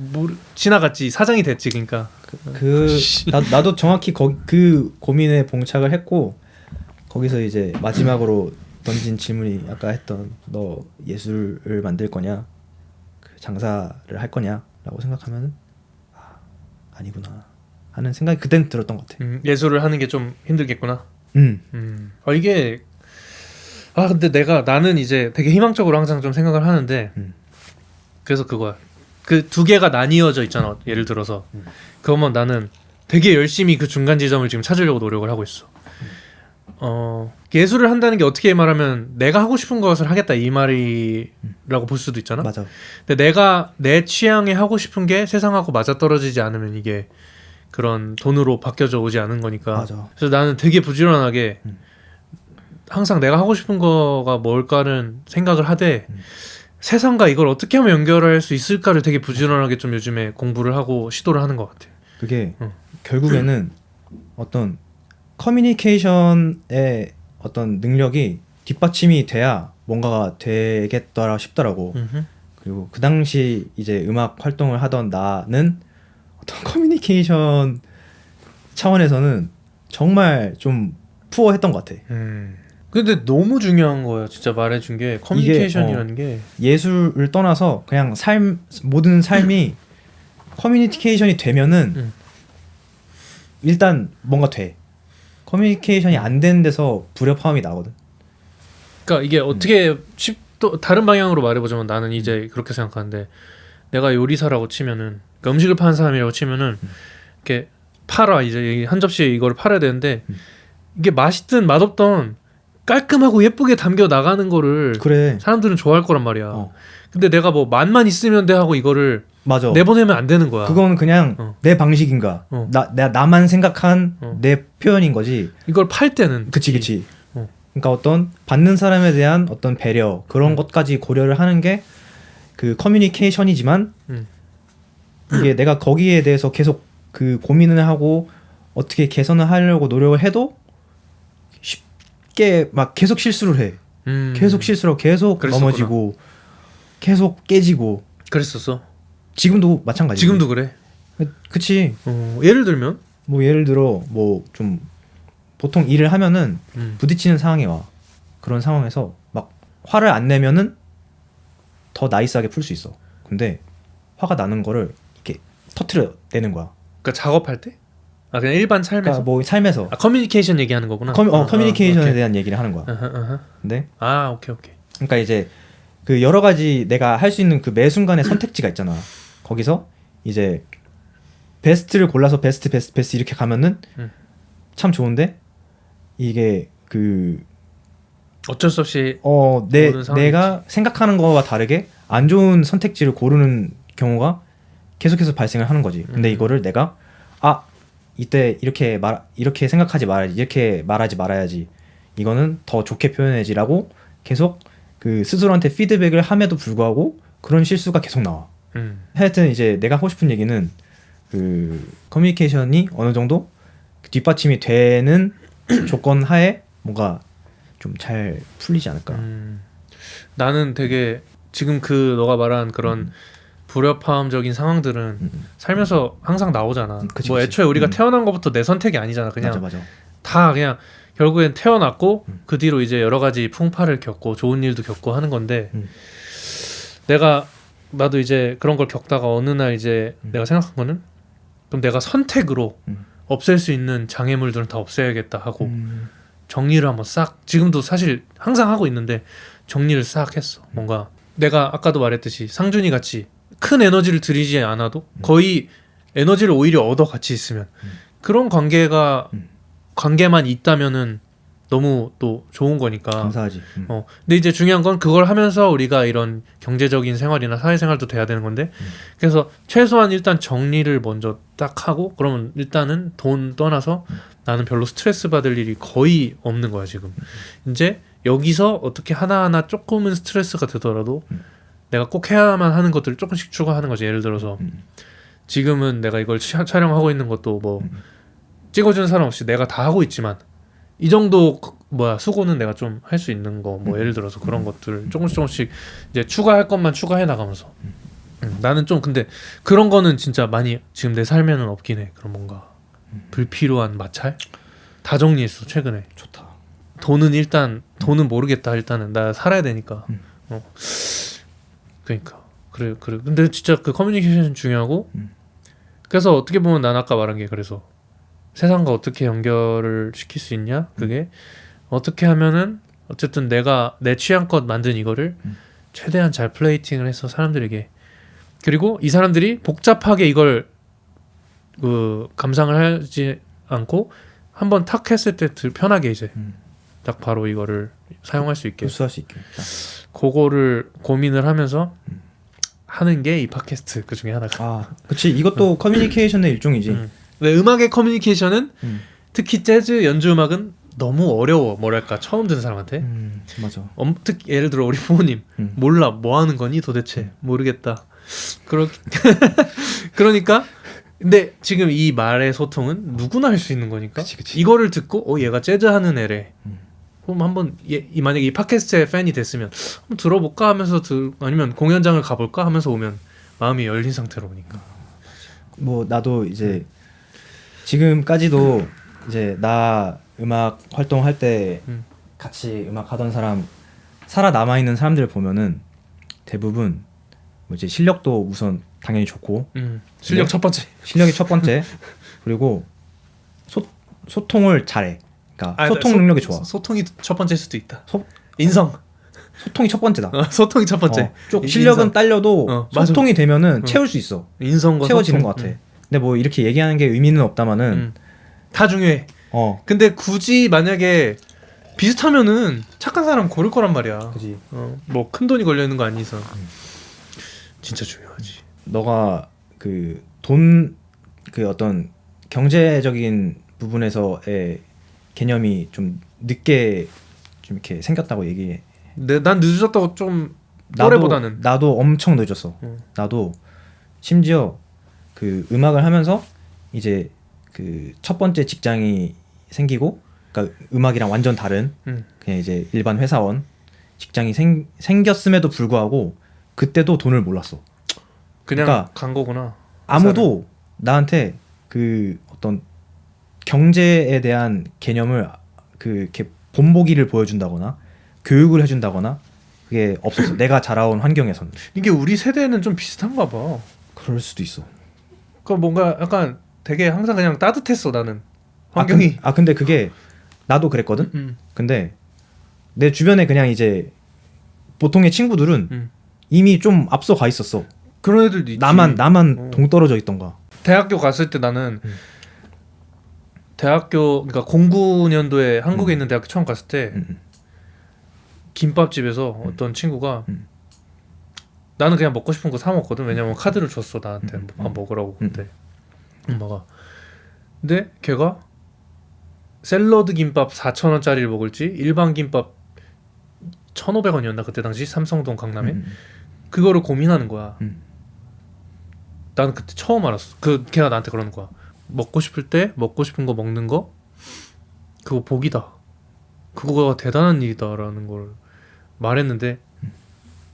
S1: 지나갔지. 사장이 됐지. 그러니까
S2: 나도 정확히 그 고민에 봉착을 했고 거기서 이제 마지막으로 던진 질문이 아까 했던 너 예술을 만들 거냐 장사를 할 거냐라고 생각하면 아니구나 하는 생각이 그때는 들었던 것 같아.
S1: 예술을 하는 게 좀 힘들겠구나. 이게 근데 나는 이제 되게 희망적으로 항상 좀 생각을 하는데 그래서 그거야. 그 두 개가 나뉘어져 있잖아. 예를 들어서 그러면 나는 되게 열심히 그 중간 지점을 지금 찾으려고 노력을 하고 있어. 예술을 한다는 게 어떻게 말하면 내가 하고 싶은 것을 하겠다 이 말이라고 볼 수도 있잖아.
S2: 맞아.
S1: 근데 내가 내 취향에 하고 싶은 게 세상하고 맞아떨어지지 않으면 이게 그런 돈으로 바뀌어져 오지 않은 거니까.
S2: 맞아.
S1: 그래서 나는 되게 부지런하게 항상 내가 하고 싶은 거가 뭘까는 생각을 하되 세상과 이걸 어떻게 하면 연결할 수 있을까를 되게 부지런하게 좀 요즘에 공부를 하고 시도를 하는 것 같아.
S2: 그게 결국에는 어떤 커뮤니케이션의 어떤 능력이 뒷받침이 돼야 뭔가가 되겠더라 싶더라고. 그리고 그 당시 이제 음악 활동을 하던 나는 어떤 커뮤니케이션 차원에서는 정말 좀 푸어했던 것 같아.
S1: 근데 너무 중요한 거야. 진짜 말해준 게 커뮤니케이션이라는 게
S2: 예술을 떠나서 그냥 모든 삶이 커뮤니케이션이 되면은 일단 뭔가 돼. 커뮤니케이션이 안 되는 데서 불협화음이 나거든.
S1: 그러니까 이게 어떻게 또 다른 방향으로 말해보자면 나는 이제 그렇게 생각하는데 내가 요리사라고 치면은 그러니까 음식을 파는 사람이라고 치면은 이렇게 팔아 이제 한 접시에 이걸 팔아야 되는데 이게 맛있든 맛없든 깔끔하고 예쁘게 담겨 나가는 거를
S2: 그래.
S1: 사람들은 좋아할 거란 말이야. 근데 내가 뭐 맛만 있으면 돼 하고 이거를
S2: 맞아.
S1: 내보내면 안 되는 거야.
S2: 그건 그냥 내 방식인가. 나만 생각한 내 표현인 거지.
S1: 이걸 팔 때는
S2: 그치. 그러니까 어떤 받는 사람에 대한 어떤 배려 그런 것까지 고려를 하는 게 그 커뮤니케이션이지만 이게 내가 거기에 대해서 계속 그 고민을 하고 어떻게 개선을 하려고 노력을 해도 쉽게 막 계속 실수를 해. 계속 실수로 계속
S1: 그랬었구나.
S2: 넘어지고 계속 깨지고.
S1: 그랬었어.
S2: 지금도 마찬가지.
S1: 지금도 그래.
S2: 그치.
S1: 예를 들면
S2: 뭐 예를 들어 뭐 좀 보통 일을 하면은 부딪히는 상황이 와. 그런 상황에서 막 화를 안 내면은 더 나이스하게 풀 수 있어. 근데 화가 나는 거를 이렇게 터트려 내는 거야.
S1: 그러니까 작업할 때? 아 그냥 일반 삶에서?
S2: 그러니까 뭐 삶에서.
S1: 커뮤니케이션 얘기하는 거구나.
S2: 커뮤니케이션에
S1: 오케이.
S2: 대한 얘기를 하는 거야. 근데
S1: 오케이.
S2: 그러니까 이제 그 여러 가지 내가 할 수 있는 그 매 순간의 선택지가 있잖아. 거기서 이제 베스트를 골라서 베스트 이렇게 가면은 참 좋은데 이게 그
S1: 어쩔 수 없이
S2: 내가 생각하는 거와 다르게 안 좋은 선택지를 고르는 경우가 계속해서 발생을 하는 거지. 근데 이거를 내가 이때 이렇게 생각하지 말아야지, 이렇게 말하지 말아야지, 이거는 더 좋게 표현해야지라고 계속 그 스스로한테 피드백을 함에도 불구하고 그런 실수가 계속 나와. 하여튼 이제 내가 하고 싶은 얘기는 그 커뮤니케이션이 어느 정도 뒷받침이 되는 조건 하에 뭔가 좀 잘 풀리지 않을까.
S1: 나는 되게 지금 그 너가 말한 그런 불협화음적인 상황들은 살면서 항상 나오잖아.
S2: 그치,
S1: 뭐
S2: 그치.
S1: 애초에 우리가 태어난 것부터 내 선택이 아니잖아. 그냥
S2: 맞아.
S1: 다 그냥 결국엔 태어났고 그 뒤로 이제 여러 가지 풍파를 겪고 좋은 일도 겪고 하는 건데 나도 이제 그런 걸 겪다가 어느 날 이제 내가 생각한 거는 그럼 내가 선택으로 없앨 수 있는 장애물들은 다 없애야겠다 하고 정리를 한번 싹, 지금도 사실 항상 하고 있는데 정리를 싹 했어. 뭔가 내가 아까도 말했듯이 상준이 같이 큰 에너지를 들이지 않아도 거의 에너지를 오히려 얻어 같이 있으면 그런 관계만 있다면은 너무 또 좋은 거니까
S2: 감사하지.
S1: 근데 이제 중요한 건 그걸 하면서 우리가 이런 경제적인 생활이나 사회생활도 돼야 되는 건데 그래서 최소한 일단 정리를 먼저 딱 하고 그러면 일단은 돈 떠나서 나는 별로 스트레스 받을 일이 거의 없는 거야 지금. 이제 여기서 어떻게 하나하나 조금은 스트레스가 되더라도 내가 꼭 해야만 하는 것들을 조금씩 추가하는 거지. 예를 들어서 지금은 내가 이걸 촬영하고 있는 것도 뭐 찍어주는 사람 없이 내가 다 하고 있지만 이 정도 수고는 내가 좀 할 수 있는 거 뭐 예를 들어서 그런 것들 조금씩 이제 추가할 것만 추가해 나가면서 나는 좀 근데 그런 거는 진짜 많이 지금 내 삶에는 없긴 해. 그런 뭔가 불필요한 마찰 다 정리했어 최근에.
S2: 좋다.
S1: 돈은 모르겠다. 일단은 나 살아야 되니까. 그러니까 그래. 근데 진짜 그 커뮤니케이션 중요하고 그래서 어떻게 보면 난 아까 말한 게 그래서 세상과 어떻게 연결을 시킬 수 있냐? 그게 어떻게 하면은 어쨌든 내가 내 취향껏 만든 이거를 최대한 잘 플레이팅을 해서 사람들에게 그리고 이 사람들이 복잡하게 이걸 감상을 하지 않고 한번 탁 했을 때 편하게 이제 딱 바로 이거를 사용할 수 있게
S2: 흡수할 수 있게.
S1: 그거를 고민을 하면서 하는 게 이 팟캐스트 그 중에 하나가.
S2: 그치. 이것도 커뮤니케이션의 일종이지.
S1: 근데 음악의 커뮤니케이션은 특히 재즈 연주 음악은 너무 어려워. 뭐랄까 처음 듣는 사람한테.
S2: 맞아.
S1: 특히 예를 들어 우리 부모님 몰라 뭐 하는 거니 도대체 모르겠다. 그러니까 근데 지금 이 말의 소통은 누구나 할 수 있는 거니까.
S2: 그치.
S1: 이거를 듣고 얘가 재즈 하는 애래. 그럼 한번 만약에 이 팟캐스트의 팬이 됐으면 한번 들어볼까 하면서 아니면 공연장을 가볼까 하면서 오면 마음이 열린 상태로 오니까.
S2: 뭐 나도 이제 지금까지도 이제 나 음악 활동할 때 같이 음악 하던 사람 살아남아 있는 사람들 보면은 대부분 뭐 이제 실력도 우선 당연히 좋고
S1: 실력 첫 번째.
S2: 실력이 첫 번째 그리고 소통을 잘해. 그러니까 소통
S1: 소-
S2: 능력이 좋아.
S1: 소통이 첫 번째일 수도 있다.
S2: 소,
S1: 인성.
S2: 소통이 첫 번째다.
S1: 소통이 첫 번째.
S2: 쭉 실력은
S1: 인성.
S2: 딸려도
S1: 맞아.
S2: 소통이 되면은 채울 수 있어.
S1: 인성과
S2: 채워지는
S1: 소통.
S2: 것 같아. 근데 뭐 이렇게 얘기하는 게 의미는 없다마는
S1: 다 중요해. 근데 굳이 만약에 비슷하면은 착한 사람 고를 거란 말이야.
S2: 그지.
S1: 뭐 큰 돈이 걸려 있는 거 아닌 이상. 진짜 중요하지.
S2: 너가 그 어떤 경제적인 부분에서의 개념이 좀 늦게 좀 이렇게 생겼다고 얘기해.
S1: 난 늦었다고 좀 또래보다는.
S2: 나도 엄청 늦었어. 나도 심지어 그 음악을 하면서 이제 그 첫 번째 직장이 생기고, 그러니까 음악이랑 완전 다른 그냥 이제 일반 회사원 직장이 생겼음에도 불구하고 그때도 돈을 몰랐어.
S1: 그냥
S2: 그러니까
S1: 간 거구나.
S2: 아무도 나한테 그 어떤 경제에 대한 개념을 그 이렇게 본보기를 보여준다거나 교육을 해준다거나 그게 없었어. 내가 자라온 환경에서는.
S1: 이게 우리 세대는 좀 비슷한가 봐.
S2: 그럴 수도 있어.
S1: 그 뭔가 약간 되게 항상 그냥 따뜻했어 나는. 환경이.
S2: 근데 그게 나도 그랬거든. 근데 내 주변에 그냥 이제 보통의 친구들은 이미 좀 앞서 가 있었어.
S1: 그런 애들도 있지.
S2: 나만 동떨어져 있던가.
S1: 대학교 갔을 때 나는 대학교 그러니까 09년도에 한국에 있는 대학교 처음 갔을 때 김밥집에서 어떤 친구가 나는 그냥 먹고 싶은 거 사 먹거든. 왜냐면 카드를 줬어 나한테 밥 먹으라고 그때 엄마가. 근데 걔가 샐러드 김밥 4,000원짜리를 먹을지 일반 김밥 1,500원이었나 그때 당시 삼성동 강남에 그거를 고민하는 거야. 나는 그때 처음 알았어. 걔가 나한테 그러는 거야. 먹고 싶을 때 먹고 싶은 거 먹는 거 그거 복이다. 그거가 대단한 일이다라는 걸 말했는데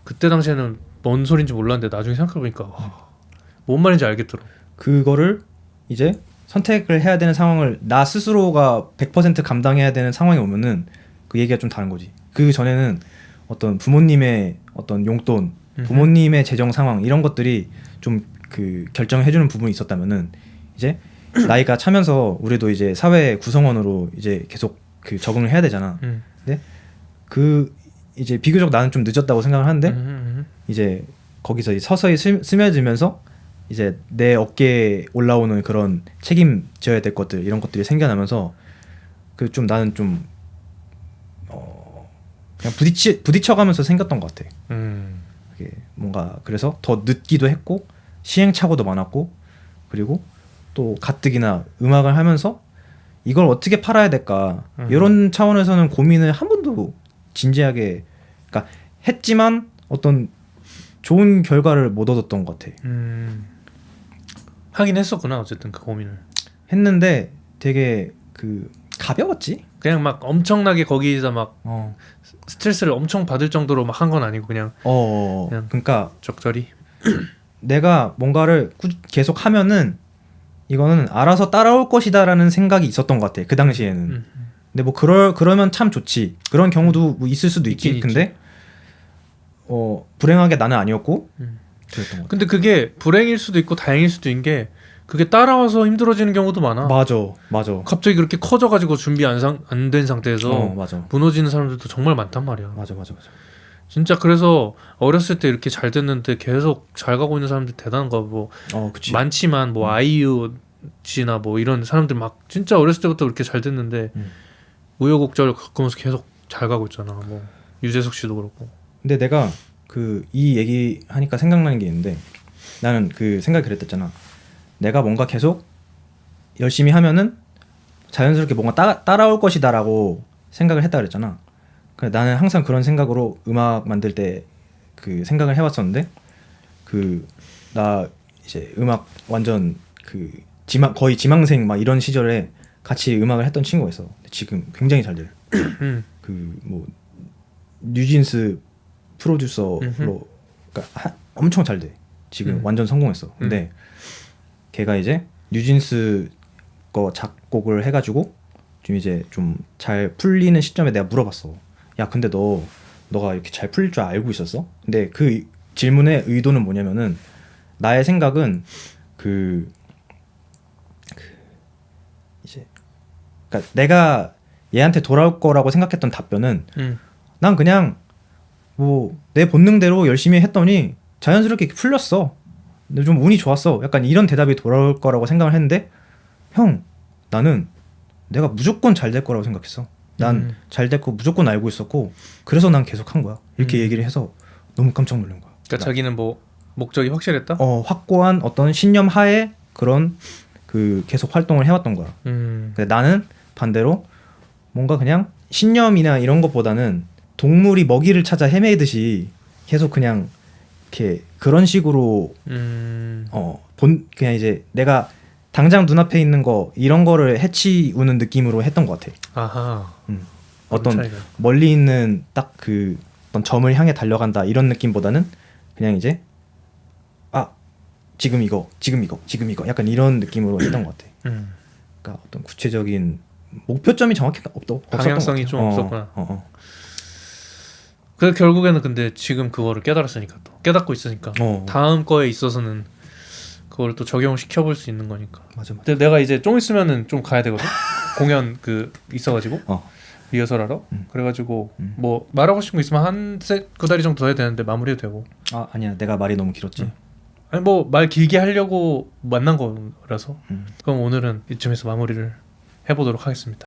S1: 그때 당시에는 뭔 소린지 몰랐는데 나중에 생각해보니까 뭔 말인지 알겠더라.
S2: 그거를 이제 선택을 해야 되는 상황을 나 스스로가 100% 감당해야 되는 상황이 오면은 그 얘기가 좀 다른 거지. 그 전에는 어떤 부모님의 어떤 용돈, 부모님의 재정 상황 이런 것들이 좀 그 결정해주는 부분이 있었다면은 이제 나이가 차면서 우리도 이제 사회 구성원으로 이제 계속 그 적응을 해야 되잖아. 근데 그 이제 비교적 나는 좀 늦었다고 생각을 하는데 이제 거기서 서서히 스며들면서 이제 내 어깨에 올라오는 그런 책임져야 될 것들 이런 것들이 생겨나면서 그 좀 나는 좀 그냥 부딪혀가면서 생겼던 것 같아. 그게 뭔가 그래서 더 늦기도 했고 시행착오도 많았고 그리고 또 가뜩이나 음악을 하면서 이걸 어떻게 팔아야 될까 이런 차원에서는 고민을 한 번도 진지하게 그러니까 했지만 어떤 좋은 결과를 못 얻었던 것 같아.
S1: 하긴 했었구나 어쨌든 그 고민을
S2: 했는데 되게 그 가벼웠지.
S1: 그냥 막 엄청나게 거기서 막 스트레스를 엄청 받을 정도로 막 한 건 아니고 그냥 그냥
S2: 그러니까
S1: 적절히
S2: 내가 뭔가를 계속 하면은 이거는 알아서 따라올 것이다라는 생각이 있었던 것 같아 그 당시에는. 근데 뭐 그러면 참 좋지. 그런 경우도 뭐 있을 수도 있지. 근데 불행하게 나는 아니었고 그랬던 것 같아.
S1: 근데 그게 불행일 수도 있고 다행일 수도 있는 게 그게 따라와서 힘들어지는 경우도 많아.
S2: 맞아.
S1: 갑자기 그렇게 커져가지고 준비 안 된 상태에서
S2: 맞아.
S1: 무너지는 사람들도 정말 많단 말이야.
S2: 맞아.
S1: 진짜 그래서 어렸을 때 이렇게 잘 됐는데 계속 잘 가고 있는 사람들 대단한 거 뭐
S2: 그치.
S1: 많지만 뭐 아이유지나 뭐 이런 사람들 막 진짜 어렸을 때부터 그렇게 잘 됐는데 우여곡절 겪으면서 계속 잘 가고 있잖아. 뭐 유재석 씨도 그렇고.
S2: 근데 내가 그 이 얘기 하니까 생각나는 게 있는데 나는 그 생각이 그랬댔잖아. 내가 뭔가 계속 열심히 하면은 자연스럽게 뭔가 따라올 것이다라고 생각을 했다 그랬잖아. 나는 항상 그런 생각으로 음악 만들 때 그 생각을 해왔었는데 그 나 이제 음악 완전 그 거의 지망생 막 이런 시절에 같이 음악을 했던 친구가 있어. 지금 굉장히 잘 돼. 그 뭐 뉴진스 프로듀서로 그러니까 엄청 잘 돼. 지금 완전 성공했어. 근데 걔가 이제 뉴진스 거 작곡을 해가지고 좀 이제 좀 잘 풀리는 시점에 내가 물어봤어. 야 근데 너가 이렇게 잘 풀릴 줄 알고 있었어? 근데 그 질문의 의도는 뭐냐면은 나의 생각은 이제 그러니까 내가 얘한테 돌아올 거라고 생각했던 답변은 난 그냥 뭐 내 본능대로 열심히 했더니 자연스럽게 풀렸어. 근데 좀 운이 좋았어. 약간 이런 대답이 돌아올 거라고 생각을 했는데 형 나는 내가 무조건 잘 될 거라고 생각했어. 난 잘 됐고 무조건 알고 있었고 그래서 난 계속 한 거야. 이렇게 얘기를 해서 너무 깜짝 놀란 거야.
S1: 그러니까 자기는 뭐 목적이 확실했다?
S2: 확고한 어떤 신념 하에 그런 그 계속 활동을 해왔던 거야. 근데 나는 반대로 뭔가 그냥 신념이나 이런 것보다는 동물이 먹이를 찾아 헤매듯이 계속 그냥 이렇게 그런 식으로 그냥 이제 내가 당장 눈앞에 있는 거 이런 거를 해치우는 느낌으로 했던 것 같아.
S1: 아하.
S2: 어떤
S1: 차이가.
S2: 멀리 있는 딱 그 어떤 점을 향해 달려간다 이런 느낌보다는 그냥 이제 지금 이거 약간 이런 느낌으로 했던 것 같아. 그러니까 어떤 구체적인 목표점이 정확히
S1: 방향성이
S2: 없었던 것 같아.
S1: 좀 없었구나. 그 결국에는 근데 지금 그거를 깨달았으니까 또 깨닫고 있으니까 다음 거에 있어서는 그걸 또 적용시켜 볼 수 있는 거니까.
S2: 맞아.
S1: 근데 내가 이제 좀 있으면은 좀 가야 되거든. 공연 그 있어가지고 리허설하러. 그래가지고 뭐 말하고 싶은 거 있으면 한 두 다리 정도 더 해야 되는데 마무리해도 되고.
S2: 아니야 내가 말이 너무 길었지.
S1: 아니 뭐 말 길게 하려고 만난 거라서. 그럼 오늘은 이쯤에서 마무리를 해보도록 하겠습니다.